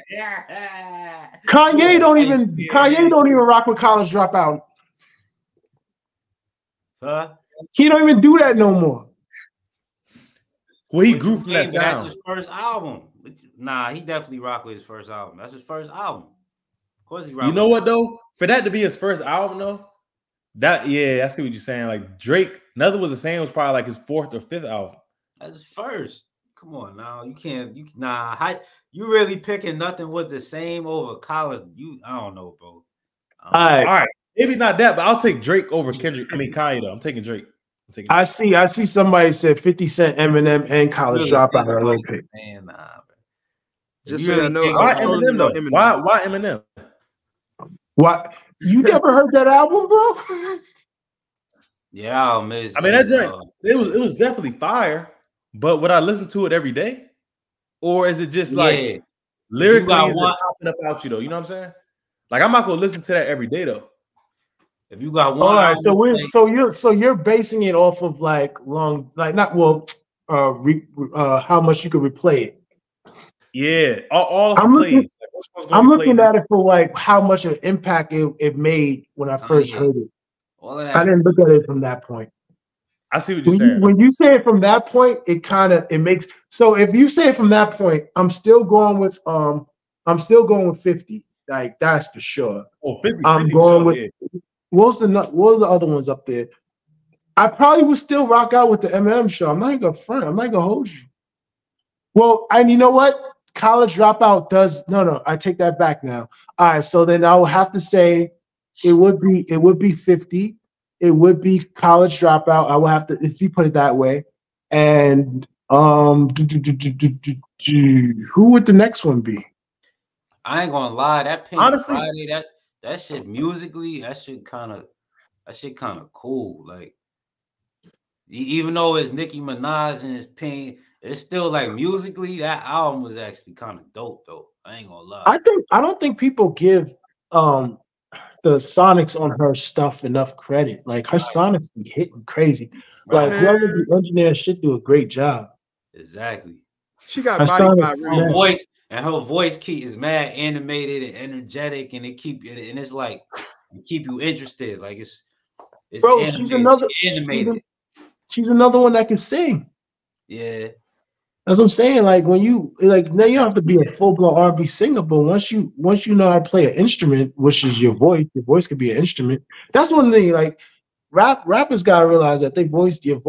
Speaker 12: Kanye don't even rock with College Dropout.
Speaker 1: Huh?
Speaker 12: He don't even do that no more.
Speaker 9: Well, he
Speaker 1: What
Speaker 9: grew
Speaker 1: you
Speaker 9: from that
Speaker 1: mean? But that's
Speaker 9: sound.
Speaker 1: his first album. Nah, he definitely rocked with his first album. That's his first album. Of course he rocked.
Speaker 9: You know what though? For that to be his first album though, I see what you're saying. Like Drake, Nothing Was the Same was probably like his 4th or 5th album.
Speaker 1: That's his first. Come on now, you can't. You really picking Nothing Was the Same over College? I don't know, bro.
Speaker 12: All right,
Speaker 9: maybe not that, but I'll take Drake over Kanye though. I'm taking Drake.
Speaker 12: I see somebody said 50 Cent, Eminem, and College Dropout are their pick.
Speaker 1: Man, nah, bro.
Speaker 2: Just so you know,
Speaker 9: why Eminem though? Why Eminem?
Speaker 12: What? You never heard that album, bro?
Speaker 1: Yeah, I'll miss.
Speaker 9: I mean, that joint, it was definitely fire. But would I listen to it every day, or is it just like lyrically is it popping up out you though? You know what I'm saying? Like I'm not gonna listen to that every day though.
Speaker 1: If you got one,
Speaker 12: all right. So you're basing it off of like how much you could replay it.
Speaker 9: Yeah, all
Speaker 12: I'm
Speaker 9: looking,
Speaker 12: I'm looking at it for like how much of an impact it made when I first heard it. I didn't look at it from that point.
Speaker 9: I see what you're saying.
Speaker 12: When you say it from that point, it makes so. If you say it from that point, I'm still going with 50. Like that's for sure.
Speaker 9: Oh, 50,
Speaker 12: I'm going with what was the other ones up there? I probably would still rock out with the Eminem show. I'm not even gonna front. I'm not gonna hold you. Well, and you know what? College Dropout does no. I take that back now. All right, so then I will have to say it would be 50. It would be College Dropout. I will have to, if you put it that way. And who would the next one be?
Speaker 1: I ain't gonna lie, that Pink Friday, that shit musically, that shit kind of cool. Like, even though it's Nicki Minaj and it's Pink, it's still like musically that album was actually kind of dope though. I ain't gonna lie.
Speaker 12: I don't think people give the sonics on her stuff enough credit. Like her sonics be hitting crazy. Like whoever the engineer should do a great job.
Speaker 1: Exactly.
Speaker 2: She got body by
Speaker 1: her voice, and her voice is mad animated and energetic, and it's like keep you interested. Like it's
Speaker 12: bro,
Speaker 1: animated.
Speaker 12: She's another one that can sing.
Speaker 1: Yeah.
Speaker 12: That's what I'm saying. Like when you now you don't have to be a full-blown R&B singer, but once you know how to play an instrument, which is your voice could be an instrument. That's one thing. Like rappers gotta realize that your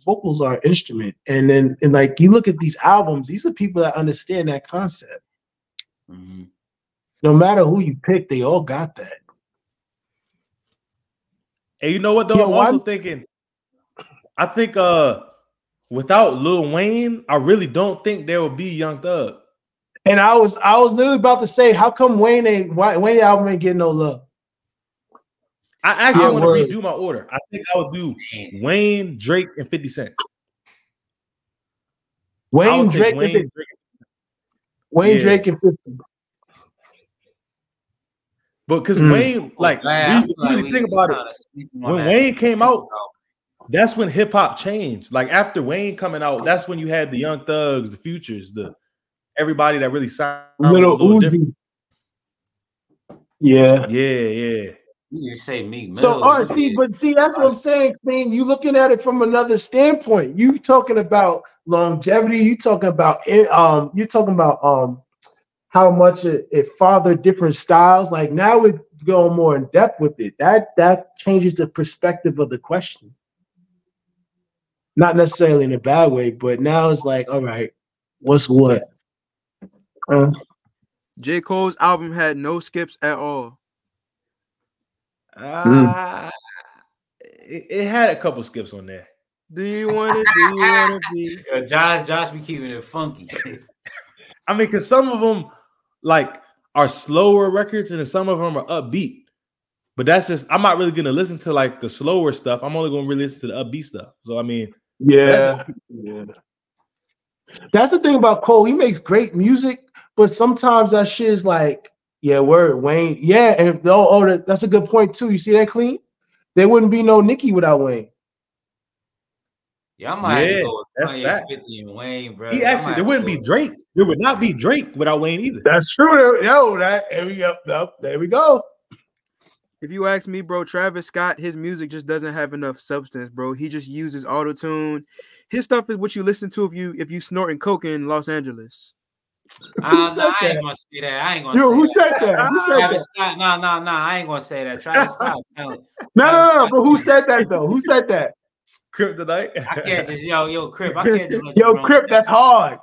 Speaker 12: vocals are an instrument. And then like you look at these albums, these are people that understand that concept.
Speaker 1: Mm-hmm.
Speaker 12: No matter who you pick, they all got that.
Speaker 9: And you know what though? I'm also thinking, I think without Lil Wayne, I really don't think there will be Young Thug.
Speaker 12: And I was literally about to say, how come Wayne album ain't getting no love?
Speaker 9: I actually want to redo my order. I think I would do Wayne, Drake, and 50 Cent.
Speaker 12: Wayne, Drake, and 50.
Speaker 9: But because Wayne, like, really think about it, when Wayne came out, that's when hip hop changed. Like after Wayne coming out, that's when you had the Young Thugs, the Futures, everybody that really sounded
Speaker 12: Little Uzi. Yeah.
Speaker 1: You say me.
Speaker 12: So that's what I'm saying. I mean, you looking at it from another standpoint. You talking about longevity. You talking about how much it fathered different styles. Like now we're going more in depth with it. That changes the perspective of the question. Not necessarily in a bad way, but now it's like, all right, what's what?
Speaker 2: J. Cole's album had no skips at all.
Speaker 9: It had a couple skips on there.
Speaker 2: Do you want to be?
Speaker 1: Josh be keeping it funky.
Speaker 9: I mean, because some of them like are slower records and then some of them are upbeat. But that's just, I'm not really going to listen to like the slower stuff. I'm only going to really listen to the upbeat stuff. So, I mean.
Speaker 12: Yeah. That's the thing about Cole. He makes great music, but sometimes that shit is like Yeah, word, Wayne. Yeah, and that's a good point too. You see that, Clean? There wouldn't be no Nicki without Wayne.
Speaker 1: Yeah, I might have to go with
Speaker 9: that's
Speaker 1: Kanye,
Speaker 9: facts.
Speaker 1: 50, and Wayne, bro.
Speaker 9: There wouldn't be Drake. There would not be Drake without Wayne either.
Speaker 12: That's true. Yo, there we go. There we go.
Speaker 2: If you ask me, bro, Travis Scott, his music just doesn't have enough substance, bro. He just uses auto-tune. His stuff is what you listen to if you snorting coke in Los Angeles.
Speaker 1: I ain't gonna say that. I ain't gonna
Speaker 12: Yo,
Speaker 1: say
Speaker 12: who
Speaker 1: that.
Speaker 12: said that? Who said
Speaker 1: Travis
Speaker 12: that?
Speaker 1: Scott. No, I ain't gonna say that. Travis Scott.
Speaker 12: No. But who said that though? Who said that?
Speaker 9: Crip tonight.
Speaker 1: I can't just yo Crip. I can't just let
Speaker 12: yo
Speaker 1: you run
Speaker 12: Crip. That's hard.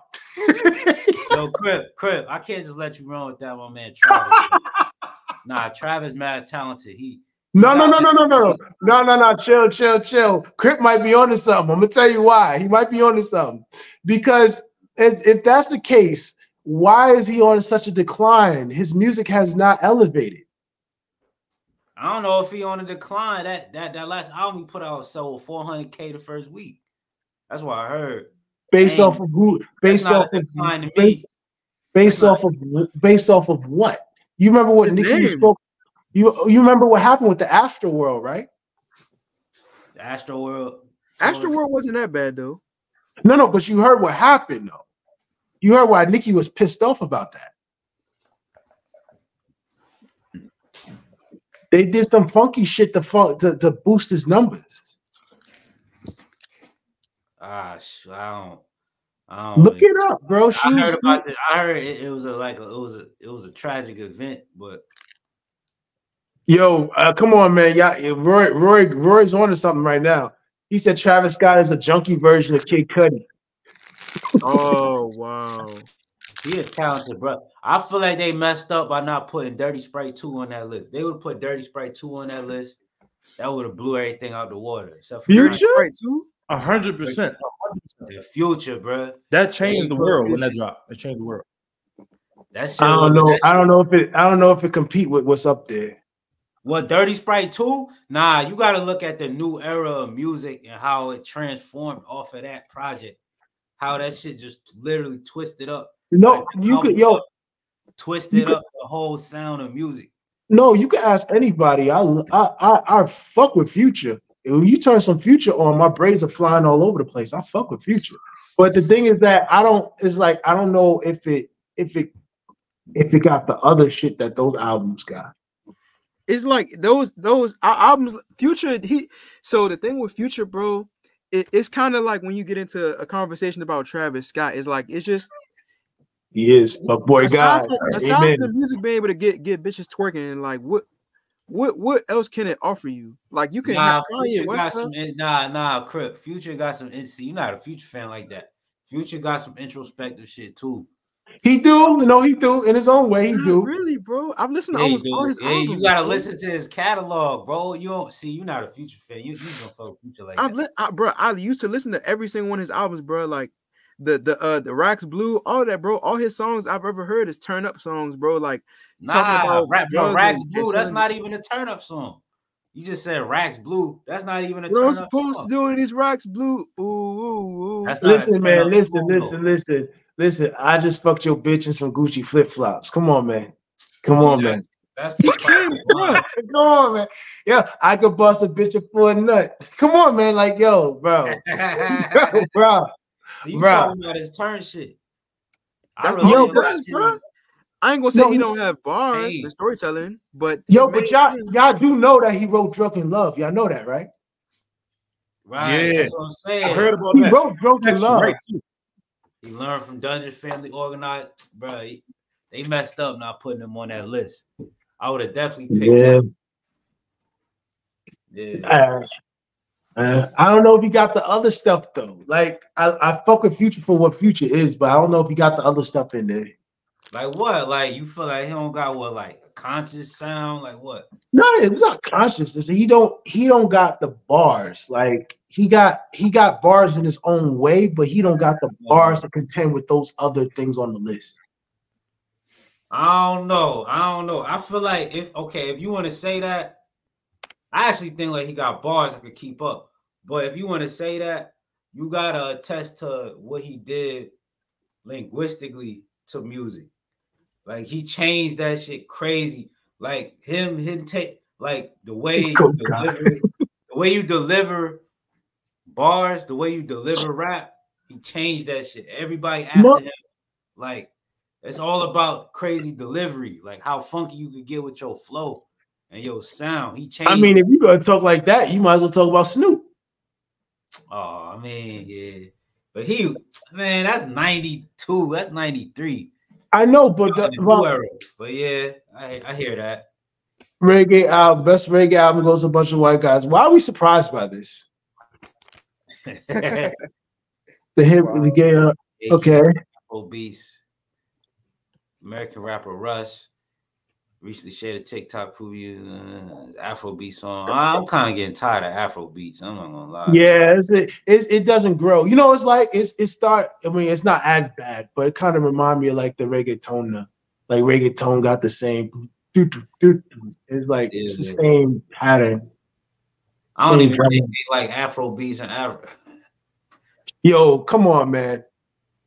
Speaker 1: Yo Crip. I can't just let you run with that, my man Travis. Nah, Travis mad talented.
Speaker 12: No. Chill. Crip might be onto something. I'm gonna tell you why. He might be onto something. Because if that's the case, why is he on such a decline? His music has not elevated.
Speaker 1: I don't know if he on a decline. That last album he put out sold 400K the first week. That's what I heard.
Speaker 12: Based off of what? You remember what Nicki spoke? You remember what happened with the Astroworld, right?
Speaker 1: The Astroworld.
Speaker 2: Astroworld wasn't that bad though.
Speaker 12: No, but you heard what happened though. You heard why Nicki was pissed off about that. They did some funky shit to boost his numbers.
Speaker 1: I don't
Speaker 12: look it up, bro.
Speaker 1: I heard it was a tragic event, but
Speaker 12: yo, come on, man. Yeah, Roy's on to something right now. He said Travis Scott is a junkie version of Kid Cudi.
Speaker 2: Oh wow.
Speaker 1: He is talented, bro. I feel like they messed up by not putting Dirty Sprite 2 on that list. They would have put Dirty Sprite 2 on that list. That would have blew everything out the water. Except for
Speaker 12: Future?
Speaker 9: 100%.
Speaker 1: The Future, bro.
Speaker 9: That changed the world when that dropped. It changed the world.
Speaker 1: That shit.
Speaker 12: I don't know if it compete with what's up there.
Speaker 1: What, Dirty Sprite 2? Nah, you got to look at the new era of music and how it transformed off of that project. How that shit just literally twisted up.
Speaker 12: No, you could
Speaker 1: twisted up the whole sound of music.
Speaker 12: No, you can ask anybody. I fuck with Future. When you turn some Future on, my braids are flying all over the place. I fuck with Future. But the thing is that I don't know if it got the other shit that those albums got.
Speaker 2: It's like those albums, Future. So the thing with Future, bro, it's kind of like when you get into a conversation about Travis Scott. It's like it's just
Speaker 12: he is a boy guy.
Speaker 2: Aside from the music being able to get bitches twerking, like what else can it offer you? Like you can have Kanye West stuff.
Speaker 1: Crip. Future got some. See, you're not a Future fan like that. Future got some introspective shit too.
Speaker 12: He do, he do in his own way. He do.
Speaker 2: Really, bro. I've listened to almost all his albums.
Speaker 1: You gotta listen to his catalog, bro. You don't see. You're not a Future fan. You don't fuck Future like that.
Speaker 2: Bro, I used to listen to every single one of his albums, bro. Like the Rax Blue, all that, bro. All his songs I've ever heard is turn up songs, bro. Like
Speaker 1: talking about Rax Blue. That's not even a turn up song. You just said Rax Blue. That's not even a turn up song.
Speaker 2: What I'm supposed to do in these Rax Blue. Ooh.
Speaker 12: Listen, man. Listen. I just fucked your bitch in some Gucci flip flops. Come on, man. Come on, man. Come on, man. Yeah, I could bust a bitch for a nut. Come on, man. Like, yo, bro. bro.
Speaker 1: So you talking about his turn shit.
Speaker 2: Bro. I ain't gonna say he don't have bars, the storytelling, but
Speaker 12: y'all do know that he wrote Drunk in Love. Y'all know that, right?
Speaker 1: Right. Yeah. That's what I'm saying.
Speaker 9: I heard about
Speaker 12: that. He wrote Drunk in Love.
Speaker 1: Right too. He learned from Dungeon Family Organized, bro. They messed up not putting him on that list. I would have definitely picked him.
Speaker 12: Yeah. I don't know if he got the other stuff though. Like I fuck with Future for what Future is, but I don't know if he got the other stuff in there.
Speaker 1: Like what? Like you feel like he don't got what? Like conscious sound? Like what?
Speaker 12: No, it's not consciousness. He don't got the bars. Like he got bars in his own way, but he don't got the bars to contend with those other things on the list.
Speaker 1: I don't know. I feel like if you want to say that, I actually think like he got bars that could keep up. But if you want to say that, you gotta attest to what he did linguistically to music. Like he changed that shit crazy. Like him take like the way you deliver, the way you deliver bars, the way you deliver rap. He changed that shit. Everybody after him, like it's all about crazy delivery, like how funky you could get with your flow and your sound. He changed.
Speaker 12: I mean, if you're gonna talk like that, you might as well talk about Snoop.
Speaker 1: Oh, I mean, yeah. But man, that's 92. That's 93.
Speaker 12: I know, but
Speaker 1: but yeah, I hear that.
Speaker 12: Reggae album, best reggae album goes to a bunch of white guys. Why are we surprised by this? The hip, the gay, okay.
Speaker 1: Obese. American rapper Russ recently shared a TikTok preview Afrobeat song. I'm kind of getting tired of Afrobeats. I'm not gonna lie.
Speaker 12: Yeah, it doesn't grow. You know, it's like it start. I mean, it's not as bad, but it kind of remind me of like the reggaeton. Like reggaeton got the same. It's like it's the same pattern.
Speaker 1: I don't even think like Afrobeats and Afro.
Speaker 12: Yo, come on, man.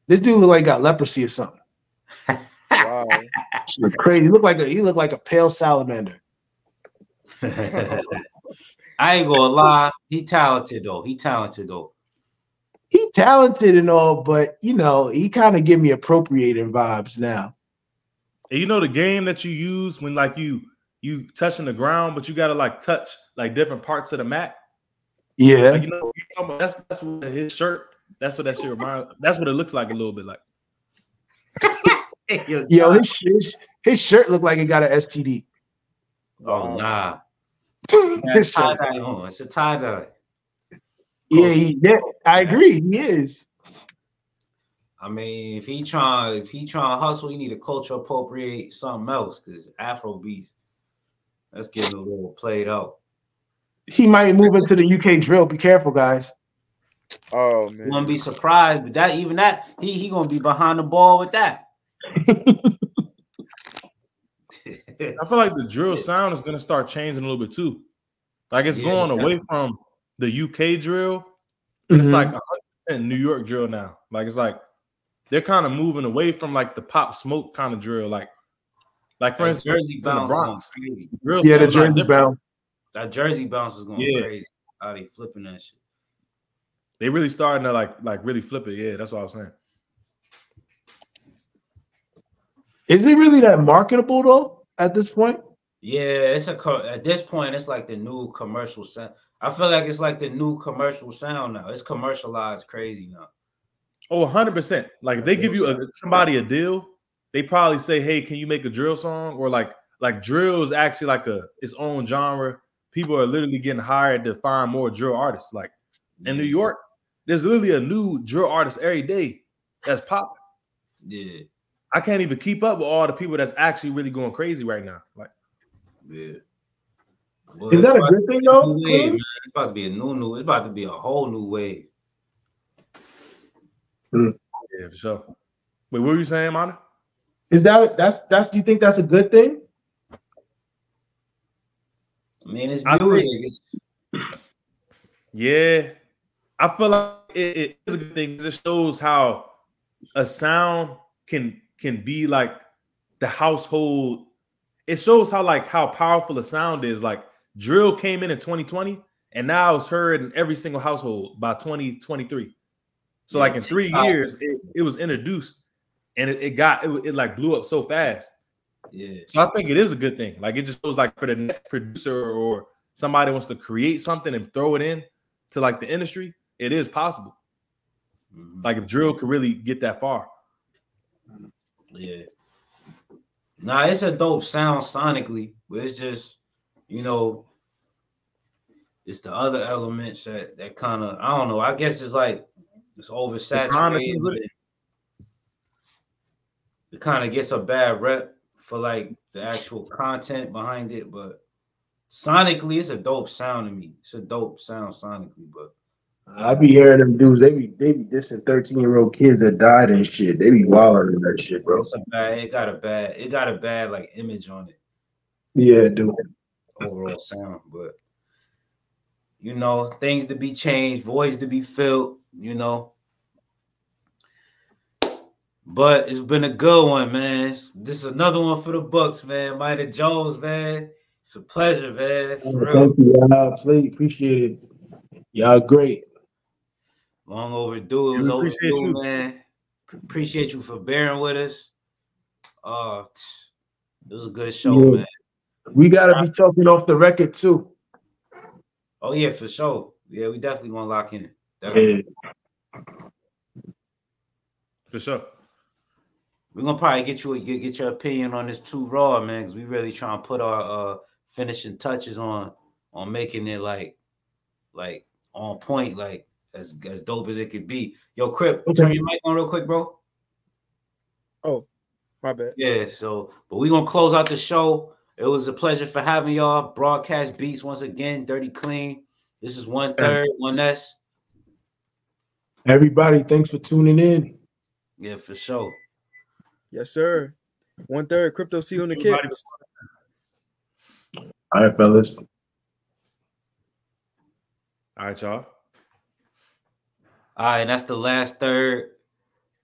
Speaker 12: This dude look like he got leprosy or something.
Speaker 13: Wow.
Speaker 12: Crazy. He looked like a pale salamander.
Speaker 1: I ain't gonna lie. He talented though. He talented
Speaker 12: and all, but you know, he kind of give me appropriating vibes now.
Speaker 9: And you know the game that you use when like you touching the ground, but you gotta like touch like different parts of the mat.
Speaker 12: Yeah.
Speaker 9: Like, you know, that's what his shirt. That's what that shit reminds. That's what it looks like a little bit like.
Speaker 12: Yo, his shirt looked like it got an STD.
Speaker 1: Oh nah. It's a tie-dye.
Speaker 12: Yeah, I agree. He is.
Speaker 1: I mean, if he trying to hustle, he need to culture appropriate something else because Afrobeats, that's getting a little played out.
Speaker 12: He might move into the UK drill. Be careful, guys.
Speaker 13: Oh man,
Speaker 1: you wouldn't be surprised, but that he gonna be behind the ball with that.
Speaker 9: I feel like the drill sound is gonna start changing a little bit too. Like it's going away from the UK drill. It's like 100% New York drill now. Like it's like they're kind of moving away from like the Pop Smoke kind of drill. Like for instance,
Speaker 1: Jersey bounce going crazy.
Speaker 12: The Jersey bounce.
Speaker 1: That Jersey bounce is going crazy. How they flipping that shit?
Speaker 9: They really starting to like really flip it. Yeah, that's what I was saying.
Speaker 12: Is it really that marketable though at this point?
Speaker 1: Yeah, at this point it's like the new commercial sound. I feel like it's like the new commercial sound now. It's commercialized crazy now.
Speaker 9: Oh, 100%. Like if they give you somebody a deal, they probably say, "Hey, can you make a drill song?" Or like drill is actually like its own genre. People are literally getting hired to find more drill artists. Like in New York, there's literally a new drill artist every day that's popping.
Speaker 1: Yeah.
Speaker 9: I can't even keep up with all the people that's actually really going crazy right now. Like,
Speaker 1: yeah.
Speaker 12: Well, is that a good thing though?
Speaker 1: It's about to be a new. It's about to be a whole new wave.
Speaker 9: Yeah, for sure. Wait, what were you saying, Mana?
Speaker 12: Is that's do you think that's a good thing?
Speaker 1: I mean, it's music.
Speaker 9: Yeah, I feel like it is a good thing because it shows how a sound can be like the household. It shows how powerful a sound is. Like drill came in 2020, and now it's heard in every single household by 2023. So like in 3 years, it was introduced, and it like blew up so fast.
Speaker 1: Yeah.
Speaker 9: So I think it is a good thing. Like it just shows like for the next producer or somebody wants to create something and throw it in to like the industry, it is possible. Like if drill could really get that far.
Speaker 1: Yeah. Nah, it's a dope sound sonically, but it's just, you know, it's the other elements that kind of, I don't know. I guess it's like it's oversaturated. It kind of gets a bad rep for like the actual content behind it, but sonically, it's a dope sound to me. It's a dope sound sonically, but
Speaker 12: I be hearing them dudes. They be dissing 13-year-old kids that died and shit. They be wilding in that shit, bro.
Speaker 1: It got a bad like image on it.
Speaker 12: Yeah, dude.
Speaker 1: Overall sound, but you know, things to be changed, voids to be filled. You know, But it's been a good one, man. This is another one for the Bucks, man. Minor Jones, man. It's a pleasure, man. For real.
Speaker 12: Thank you, y'all. Appreciate it. Y'all great.
Speaker 1: Long overdue. It was overdue, man. Appreciate you for bearing with us. It was a good show, man.
Speaker 12: We gotta be talking off the record too.
Speaker 1: Oh yeah, for sure. Yeah, we definitely gonna lock in. Definitely.
Speaker 12: Yeah.
Speaker 9: For sure.
Speaker 1: We're gonna probably get your opinion on this too raw, man, because we really trying to put our finishing touches on making it like on point, like as dope as it could be. Yo, Crip, turn your mic on real quick, bro.
Speaker 2: Oh, my bad.
Speaker 1: Yeah, but we're gonna close out the show. It was a pleasure for having y'all. Broadcast Beats once again, Dirty Clean. This is 1/3, 1S.
Speaker 12: Everybody, thanks for tuning in.
Speaker 1: Yeah, for sure.
Speaker 2: Yes, sir. 1/3 Crypto C on the kicks.
Speaker 3: All right, fellas.
Speaker 9: All right, y'all.
Speaker 1: All right, that's the last third.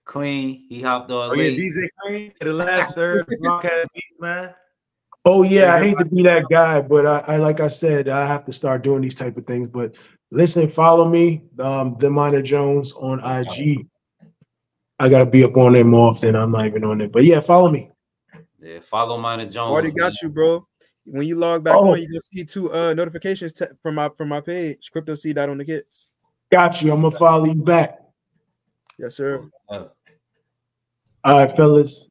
Speaker 1: Clean. He hopped on late.
Speaker 9: Yeah, DJ Clean, the last third Broadcast Beats, man.
Speaker 12: Oh yeah, I hate to be that guy, but I like I said, I have to start doing these type of things. But listen, follow me, the Minor Jones on IG. I gotta be up on there more often. I'm not even on there, but yeah, follow me.
Speaker 1: Yeah, follow Minor Jones.
Speaker 2: Already got you, bro. When you log back on, you're gonna see 2 notifications from my page, Crypto C on the kicks.
Speaker 12: Got you. I'm gonna follow you back.
Speaker 2: Yes, sir.
Speaker 12: All right, fellas.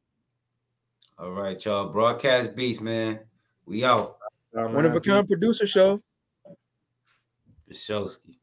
Speaker 1: All right, y'all. Broadcast Beats, man. We out.
Speaker 2: One of a kind producer show.
Speaker 1: For Showski.